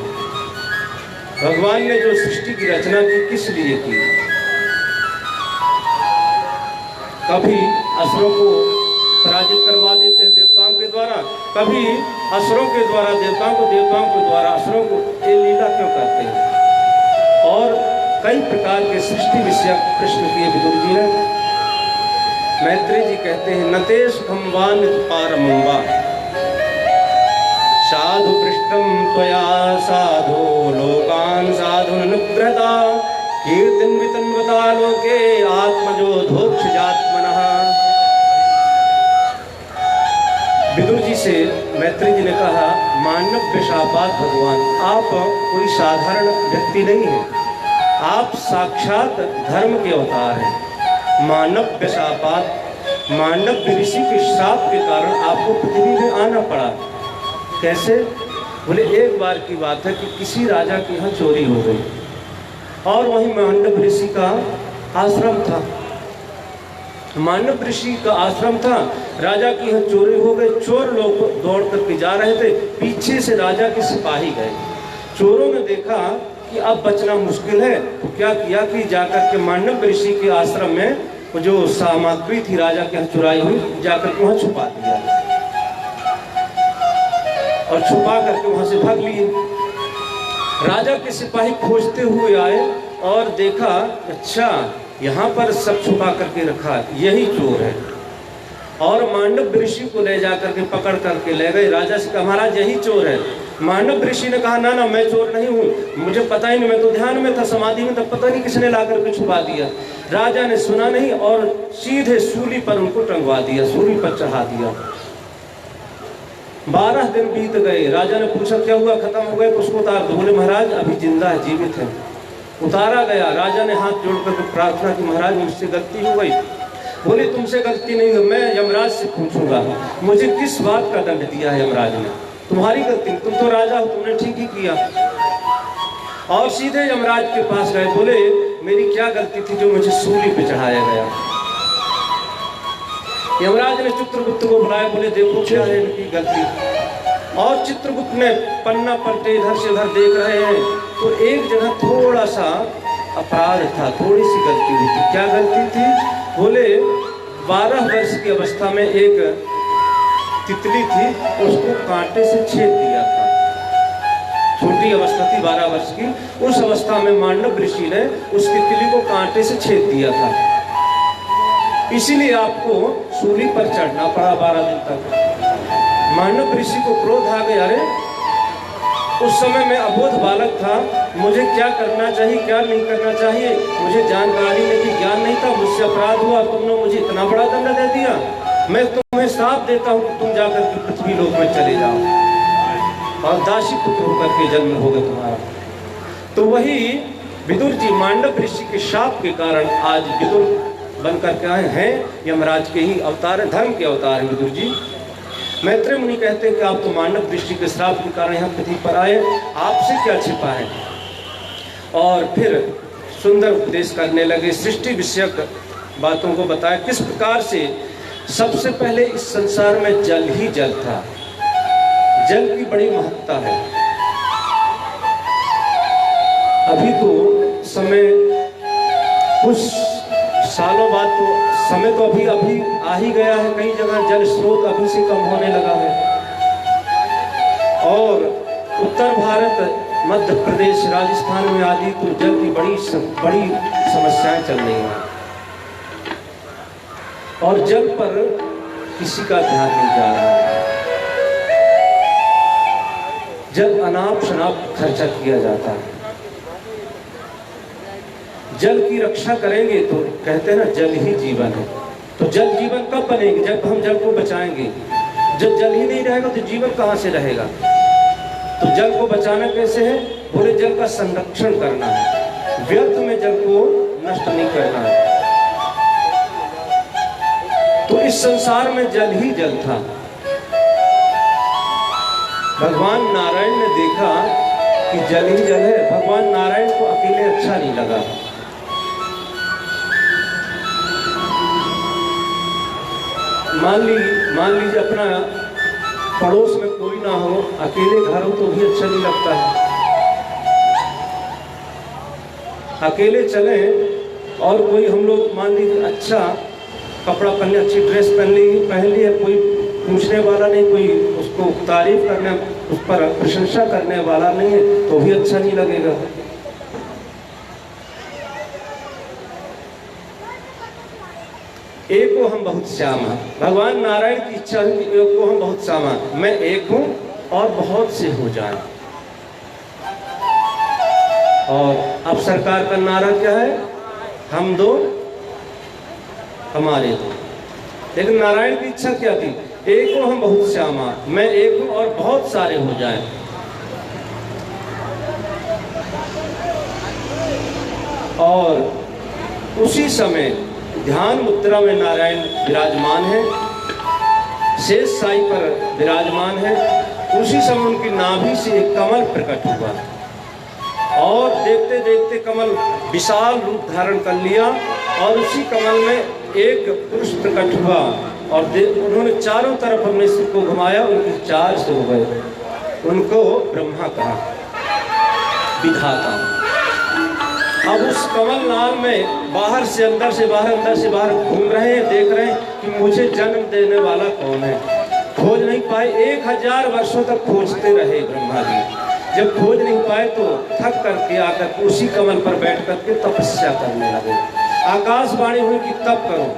भगवान ने जो सृष्टि की रचना की किस लिए की? कभी असुरों को पराजित करवा देते हैं देवताओं के द्वारा, कभी असुरों के द्वारा देवताओं को, देवताओं के द्वारा असुरों को। ये लीला क्यों करते हैं? और कई प्रकार के सृष्टि विषय प्रश्न किए विदुर जी ने। मैत्रेय जी कहते हैं, नते सुखं वा नित्पारमं वा साधु पृष्ठं त्वया साधो लोकान् साधुननुग्रहता कीर्तिन्वितन्वता लोके आत्मजो धोक्षजात्मनः। विदुर जी से मैत्रेय जी ने कहा, मानव शापात भगवान, आप कोई साधारण व्यक्ति नहीं है, आप साक्षात धर्म के अवतार हैं। मानव शापात, मानव ऋषि के श्राप के कारण आपको पृथ्वी में आना पड़ा। कैसे? बोले, एक बार की बात है कि किसी राजा के यहाँ चोरी हो गई और वहीं मांडव ऋषि का आश्रम था। मांडव ऋषि का आश्रम था, राजा की यहाँ चोरी हो गई। चोर लोग दौड़ करके जा रहे थे, पीछे से राजा के सिपाही गए। चोरों ने देखा कि अब बचना मुश्किल है, तो क्या किया कि जाकर के मांडव ऋषि के आश्रम में वो जो सामग्री थी राजा के यहाँ चुराई हुई, जाकर के वहाँ छुपा दिया और छुपा करके वहाँ से भाग लिए। राजा के सिपाही खोजते हुए आए और देखा, अच्छा यहाँ पर सब छुपा करके रखा, यही चोर है। और मांडव ऋषि को ले जाकर के पकड़ करके ले गए। राजा से कहा, महाराज यही चोर है। मांडव ऋषि ने कहा, ना ना, मैं चोर नहीं हूँ, मुझे पता ही नहीं, मैं तो ध्यान में था, समाधि में था, पता नहीं किसने ला करके छुपा दिया। राजा ने सुना नहीं और सीधे सूली पर उनको टंगवा दिया, सूली पर चढ़ा दिया। 12 दिन बीत गए। राजा ने पूछा, क्या हुआ, खत्म हो गए? उसको उतार दो। बोले, महाराज अभी जिंदा है, जीवित है। उतारा गया। राजा ने हाथ जोड़ करके प्रार्थना की, महाराज मुझसे गलती हो गई। बोले, तुमसे गलती नहीं है, मैं यमराज से पूछूंगा मुझे किस बात का दंड दिया है यमराज ने। तुम्हारी गलती, तुम तो राजा हो, तुमने ठीक ही किया। और सीधे यमराज के पास गए। बोले, मेरी क्या गलती थी जो मुझे सूली पे चढ़ाया गया? यमराज ने चित्रगुप्त को बुलाया। बोले, देखो क्या है इनकी गलती। और चित्रगुप्त ने पन्ना पलटे, इधर से उधर देख रहे हैं तो एक जगह थोड़ा सा अपराध था, थोड़ी सी गलती हुई थी। क्या गलती थी? बोले, 12 वर्ष की अवस्था में एक तितली थी, उसको कांटे से छेद दिया था। छोटी अवस्था थी, 12 वर्ष की। उस अवस्था में मांडव ऋषि ने उस तितली को कांटे से छेद दिया था, इसीलिए आपको सूली पर चढ़ना पड़ा 12 दिन तक। मांडव ऋषि को क्रोध आ गया, अरे उस समय मैं अबोध बालक था, मुझे क्या करना चाहिए क्या नहीं करना चाहिए मुझे जानकारी नहीं थी, ज्ञान नहीं था, मुझसे अपराध हुआ, तुमने मुझे इतना बड़ा दंड दे दिया। मैं तुम्हें श्राप देता हूँ कि तुम जाकर के पृथ्वी लोक में चले जाओ और दासी पुत्र होकर के जन्म होगा तुम्हारा। तो वही विदुर जी मांडव ऋषि के शाप के कारण आज विदुर बनकर के आए हैं, यमराज के ही अवतार हैं, धर्म के अवतार हैं विदुर जी। मैत्रेय मुनि कहते हैं कि आप तो मांडव ऋषि के श्राप के कारण यहाँ पृथ्वी पर आए, आपसे क्या छिपा है। और फिर सुंदर उपदेश करने लगे, सृष्टि विषयक बातों को बताया, किस प्रकार से सबसे पहले इस संसार में जल ही जल था, जल की बड़ी महत्ता है। अभी तो समय कुछ सालों बाद तो समय तो अभी आ ही गया है, कई जगह जल स्रोत अभी से कम होने लगा है। और उत्तर भारत, मध्य प्रदेश, राजस्थान में आदि तो जल की बड़ी समस्याएं चल रही हैं और जल पर किसी का ध्यान नहीं जा रहा है। जल अनाप शनाप खर्चा किया जाता है। जल की रक्षा करेंगे तो कहते हैं ना, जल ही जीवन है। तो जल जीवन कब बनेगी? जब हम जल को बचाएंगे। जब जल ही नहीं रहेगा तो जीवन कहाँ से रहेगा? तो जल को बचाना कैसे है? बोले जल का संरक्षण करना है, व्यर्थ में जल को नष्ट नहीं करना है। तो इस संसार में जल ही जल था। भगवान नारायण ने देखा कि जल ही जल है। भगवान नारायण को अकेले अच्छा नहीं लगा। मान लीजिए अपना पड़ोस में कोई ना हो, अकेले घर हो तो भी अच्छा नहीं लगता है। अकेले चले और कोई हम लोग मान लीजिए अच्छा कपड़ा पहन लिया, अच्छी ड्रेस पहन ली है, कोई पूछने वाला नहीं, कोई उसको तारीफ करने, उस पर प्रशंसा करने वाला नहीं है, तो भी अच्छा नहीं लगेगा। एक को हम बहुत श्याम हैं। भगवान नारायण की इच्छा है कि एक को हम बहुत श्याम हैं, मैं एक हूं और बहुत से हो जाए। और अब सरकार का नारा क्या है? हम दो हमारे दो। लेकिन नारायण की इच्छा क्या थी? एक को हम बहुत श्याम हैं, मैं एक हूं और बहुत सारे हो जाएं। और उसी समय ध्यान मुद्रा में नारायण विराजमान है, शेष साई पर विराजमान है। उसी समय उनकी नाभि से एक कमल प्रकट हुआ और देखते देखते कमल विशाल रूप धारण कर लिया और उसी कमल में एक पुरुष प्रकट हुआ और उन्होंने चारों तरफ अपने सिर को घुमाया, उनकी चार सिर हो गए। उनको ब्रह्मा कहा, विधाता। अब उस कमल नाल में बाहर से अंदर से बाहर, अंदर से बाहर घूम रहे हैं, देख रहे हैं कि मुझे जन्म देने वाला कौन है। खोज नहीं पाए, 1000 वर्षों तक खोजते रहे ब्रह्मा जी। जब खोज नहीं पाए तो थक करके आकर उसी कमल पर बैठ करके तपस्या करने लगे। आकाशवाणी हुई कि तप करो,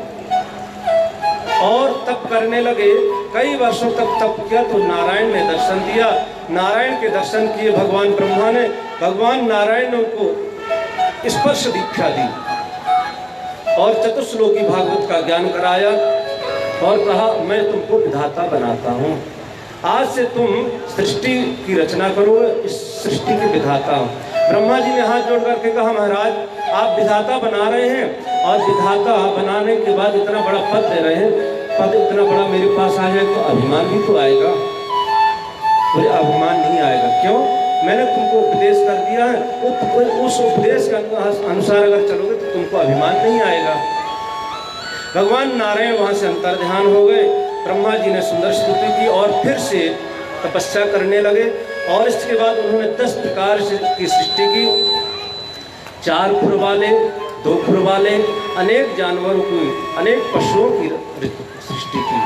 और तप करने लगे। कई वर्षों तक तप किया तो नारायण ने दर्शन दिया। नारायण के दर्शन किए भगवान ब्रह्मा ने। भगवान नारायण ने उनको स्पर्श दीक्षा दी और चतुश्लोकी भागवत का ज्ञान कराया और कहा, मैं तुमको विधाता बनाता हूँ। आज से तुम सृष्टि की रचना करो, इस सृष्टि के विधाता हो। ब्रह्मा जी ने हाथ जोड़ करके कहा, महाराज आप विधाता बना रहे हैं और विधाता बनाने के बाद इतना बड़ा पद दे रहे हैं, पद इतना बड़ा मेरे पास आ जाए तो अभिमान भी तो आएगा। मुझे अभिमान नहीं आएगा। क्यों? मैंने तुमको उपदेश कर दिया है, उस उपदेश के अनुसार अगर चलोगे तो तुमको अभिमान नहीं आएगा। भगवान नारायण वहाँ से अंतर्ध्यान हो गए। ब्रह्मा जी ने सुंदर स्तुति की और फिर से तपस्या करने लगे और इसके बाद उन्होंने 10 प्रकार की सृष्टि की। 4 खुर वाले, 2 खुर वाले, अनेक जानवरों की, अनेक पशुओं की सृष्टि की,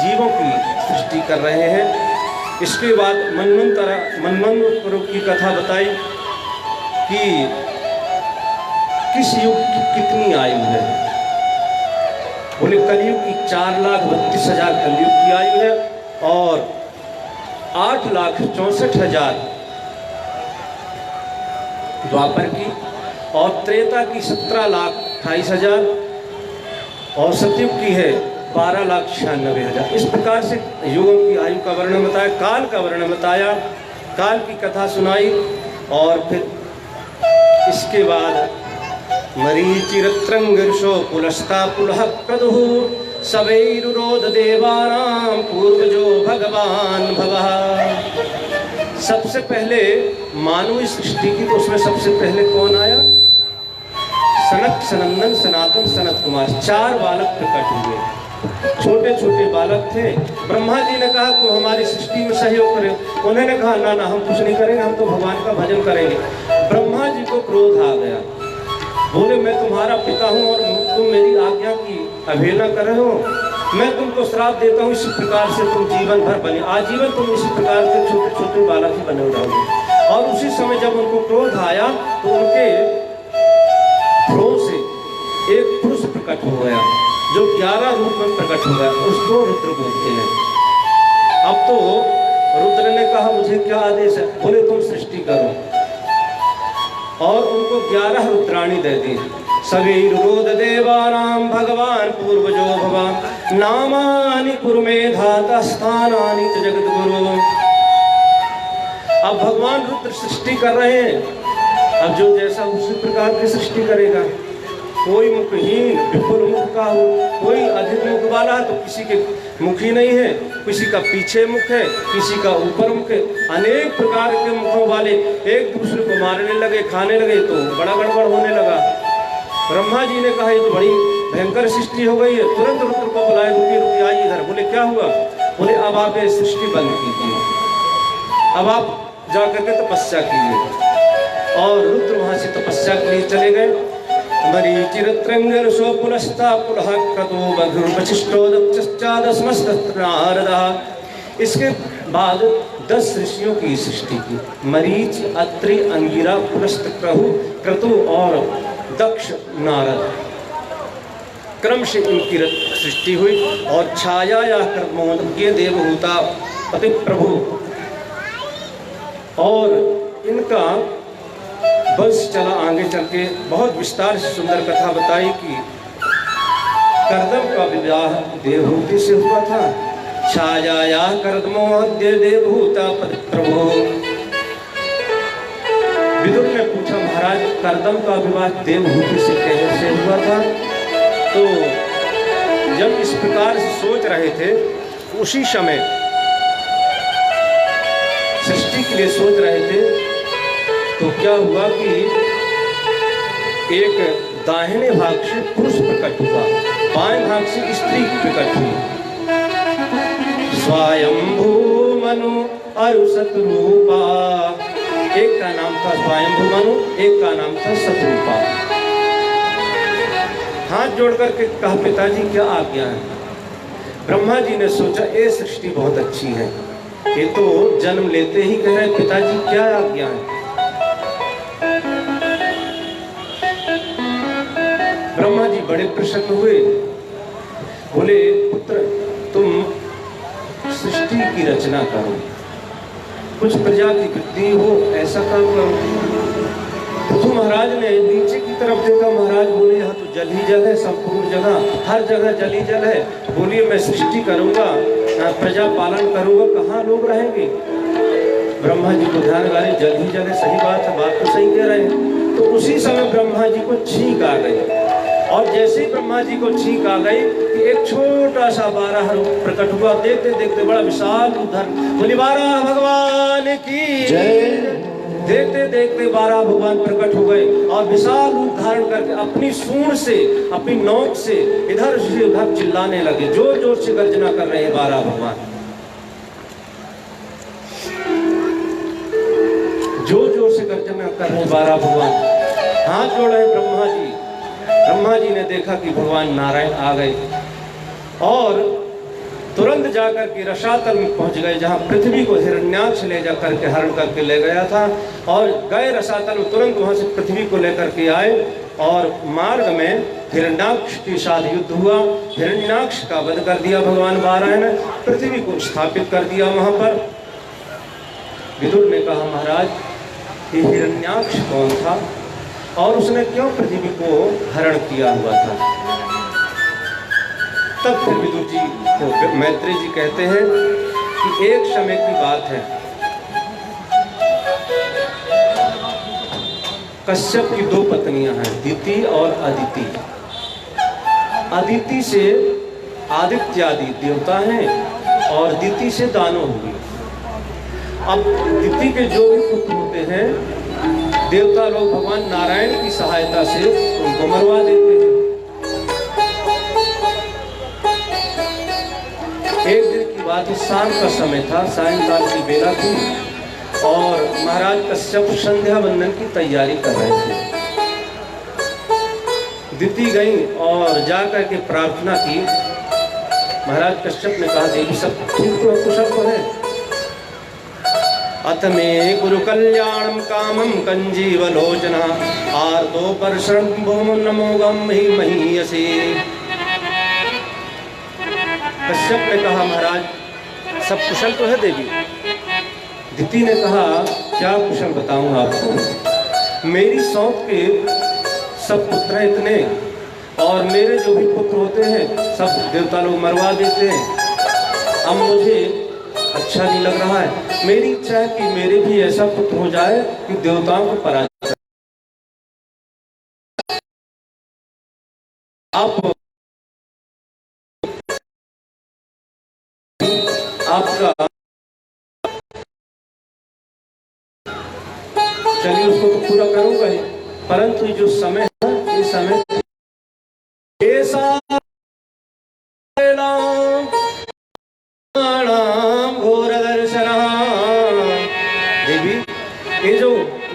जीवों की सृष्टि कर रहे हैं। इसके बाद मनवंतरों की कथा बताई कि किस युग की कितनी आयु है। बोले कलयुग की 4,32,000 कलयुग की आयु है और 8,64,000 द्वापर की और त्रेता की 17,28,000 और सतयुग की है 12,96,000। इस प्रकार से युगों की आयु का वर्णन बताया, काल का वर्णन बताया, काल की कथा सुनाई और फिर इसके बाद मरीचिरत्रंगिर्षो पुलस्ता पुलः क्रतुः सवैरुरोध देवानां पूर्वजो भगवान भवः। सबसे पहले मानव सृष्टि की, तो उसमें सबसे पहले कौन आया? सनक, सनंदन, सनातन, सनत कुमार, 4 बालक प्रकट हुए। छोटे छोटे बालक थे। ब्रह्मा जी ने कहा तुम हमारी सृष्टि में सहयोग करें। उन्होंने कहा ना ना, हम कुछ नहीं करेंगे, हम तो भगवान का भजन करेंगे। ब्रह्मा जी को क्रोध आ गया, बोले मैं तुम्हारा पिता हूँ और तुम मेरी आज्ञा की अवहेलना कर रहे हो। मैं तुमको श्राप देता हूँ, इसी प्रकार से तुम जीवन भर बने, आजीवन तुम इसी प्रकार के छोटे छोटे बालक ही बने रहोगे। और उसी समय जब उनको क्रोध आया तो उनके भ्रूण से एक पुरुष प्रकट हो गया, जो 11 रूप में प्रकट हो गया, उसको रुद्र बोलते हैं। अब तो रुद्र ने कहा मुझे क्या आदेश है? बोले तुम सृष्टि करो। और उनको 11 रुद्राणी दे दी। सवीरुरोध देवानां भगवान पूर्वजो भव नामानि कुरुमेधाता स्थानानि च जगद्गुरु। अब भगवान रुद्र सृष्टि कर रहे हैं। अब जो जैसा उसी प्रकार की सृष्टि करेगा। कोई मुखहीन विपुल मुख का हो, कोई अधिक मुख वाला है तो किसी के मुख ही नहीं है, किसी का पीछे मुख है, किसी का ऊपर मुख है। अनेक प्रकार के मुखों वाले एक दूसरे को मारने लगे, खाने लगे, तो बड़ा गड़बड़ होने लगा। ब्रह्मा जी ने कहा ये तो बड़ी भयंकर सृष्टि हो गई है। तुरंत रुद्र को बुलाए, रुकिए रुकिए आइए इधर। बोले क्या हुआ? बोले अब आप ये सृष्टि बंद कीजिए, अब आप जाकर के तपस्या कीजिए। और रुद्र वहां से तपस्या के लिए चले गए। मरीचिरत्रंगिर्षो पुलस्ता पुलः क्रतुः बभूवशिष्टो दक्षश्चादस्मस्तत्र नारदः। इसके बाद 10 ऋषियों की सृष्टि की। मरीच, अत्रि, अंगिरा, पुलस्त, क्रतु और दक्ष, नारद, क्रम से इनकी सृष्टि हुई। और छाया या कर्मोदज्ञ देवहूता पति प्रभु, और इनका बस चला आगे चल के बहुत विस्तार से सुंदर कथा बताई कि कर्दम का विवाह देवहूति से हुआ था। छाया कर्दमोद्य देवहूता पति प्रभु। विदुर ने पूछा महाराज कर्दम का विवाह देवहूति से कैसे हुआ था? तो जब इस प्रकार से सोच रहे थे, उसी समय सृष्टि के लिए सोच रहे थे, तो क्या हुआ कि एक दाहिने भाग से पुरुष प्रकट हुआ, बाएं भाग से स्त्री प्रकट हुई। स्वयंभू मनु अरु शतरूपा, एक का नाम था स्वयंभू मनु, एक का नाम था शतरूपा। हाथ जोड़ करके कहा पिताजी क्या आज्ञा है? ब्रह्मा जी ने सोचा ये सृष्टि बहुत अच्छी है, ये तो जन्म लेते ही कह रहे पिताजी क्या आज्ञा है? ब्रह्मा जी बड़े प्रसन्न हुए, बोले पुत्र तुम सृष्टि की रचना करो, कुछ प्रजा की वृद्धि हो, ऐसा काम करो। पृथु महाराज ने नीचे की तरफ देखा, महाराज बोले यहाँ तो जल ही जल है, संपूर्ण जगह हर जगह जल ही जल है। बोलिए मैं सृष्टि करूंगा, प्रजा पालन करूंगा, कहाँ लोग रहेंगे? ब्रह्मा जी को ध्यान लगा रहे, जल ही जल है, सही बात है, बात तो सही कह रहे हैं। तो उसी समय ब्रह्मा जी को छींक आ गई, और जैसे ही ब्रह्मा जी को छींक आ गई कि एक छोटा सा बारह रूप प्रकट हुआ। देखते देखते बड़ा विशाल उधर, बोली 12 भगवान की जय। देखते देखते 12 भगवान प्रकट हो गए और विशाल रूप धारण करके अपनी सूंड से, अपनी नोक से इधर से उधर चिल्लाने लगे, जोर जोर से गर्जना कर रहे हैं 12 भगवान, जोर जोर से गर्जना कर रहे हैं 12 भगवान। हाथ जोड़े हैं ब्रह्मा जी। ब्रह्मा जी ने देखा कि भगवान नारायण आ गए और तुरंत जाकर के रसातल में पहुंच गए, जहां पृथ्वी को हिरण्याक्ष ले जाकर के हरण करके ले गया था। और गए रसातल में, तुरंत वहां से पृथ्वी को लेकर के आए और मार्ग में हिरण्याक्ष के साथ युद्ध हुआ। हिरण्याक्ष का वध कर दिया भगवान 12 ने, पृथ्वी को स्थापित कर दिया वहां पर। विदुर ने कहा महाराज ये हिरण्याक्ष कौन था और उसने क्यों पृथ्वी को हरण किया हुआ था? तब फिर विदुर जी को मैत्री जी कहते हैं कि एक समय की बात है, कश्यप की 2 पत्नियां हैं, दिति और अदिति। अदिति से आदित्यादि देवता हैं और दिति से दानव हुए। अब दिति के जो भी पुत्र होते हैं, देवता लोग भगवान नारायण की सहायता से उनको मरवा देते हैं। एक दिन की बात, शाम का समय था, सायंकाल की बेला थी और महाराज कश्यप संध्या वंदन की तैयारी कर रहे थे। दिति गई और जाकर के प्रार्थना की। महाराज कश्यप ने कहा, देवी सब ठीक तो है, कुशल तो है। अथ में गुरु कल्याणम कामम कंजीवलोचना आर्तो परशरण भूम नमो गम ही महीयसी। कश्यप ने कहा, महाराज सब कुशल तो है देवी। दिति ने कहा, क्या कुशल बताऊं आपको, मेरी सौंप के सब पुत्र हैं इतने, और मेरे जो भी पुत्र होते हैं सब देवता लोग मरवा देते हैं। अब मुझे अच्छा नहीं लग रहा है। मेरी इच्छा है कि मेरे भी ऐसा पुत्र हो जाए कि देवताओं को पराजित। आप आपका चलिए उसको तो पूरा करूंगा ही, परंतु जो समय है, ये समय ऐसा घोर दर्शन। देवी, ये जो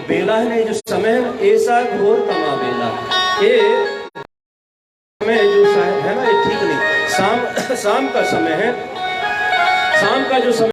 बेला है ना, ये जो समय है, ऐसा घोर तमा बेला, ये समय जो है ना, ये ठीक नहीं। शाम का समय है, शाम का जो समय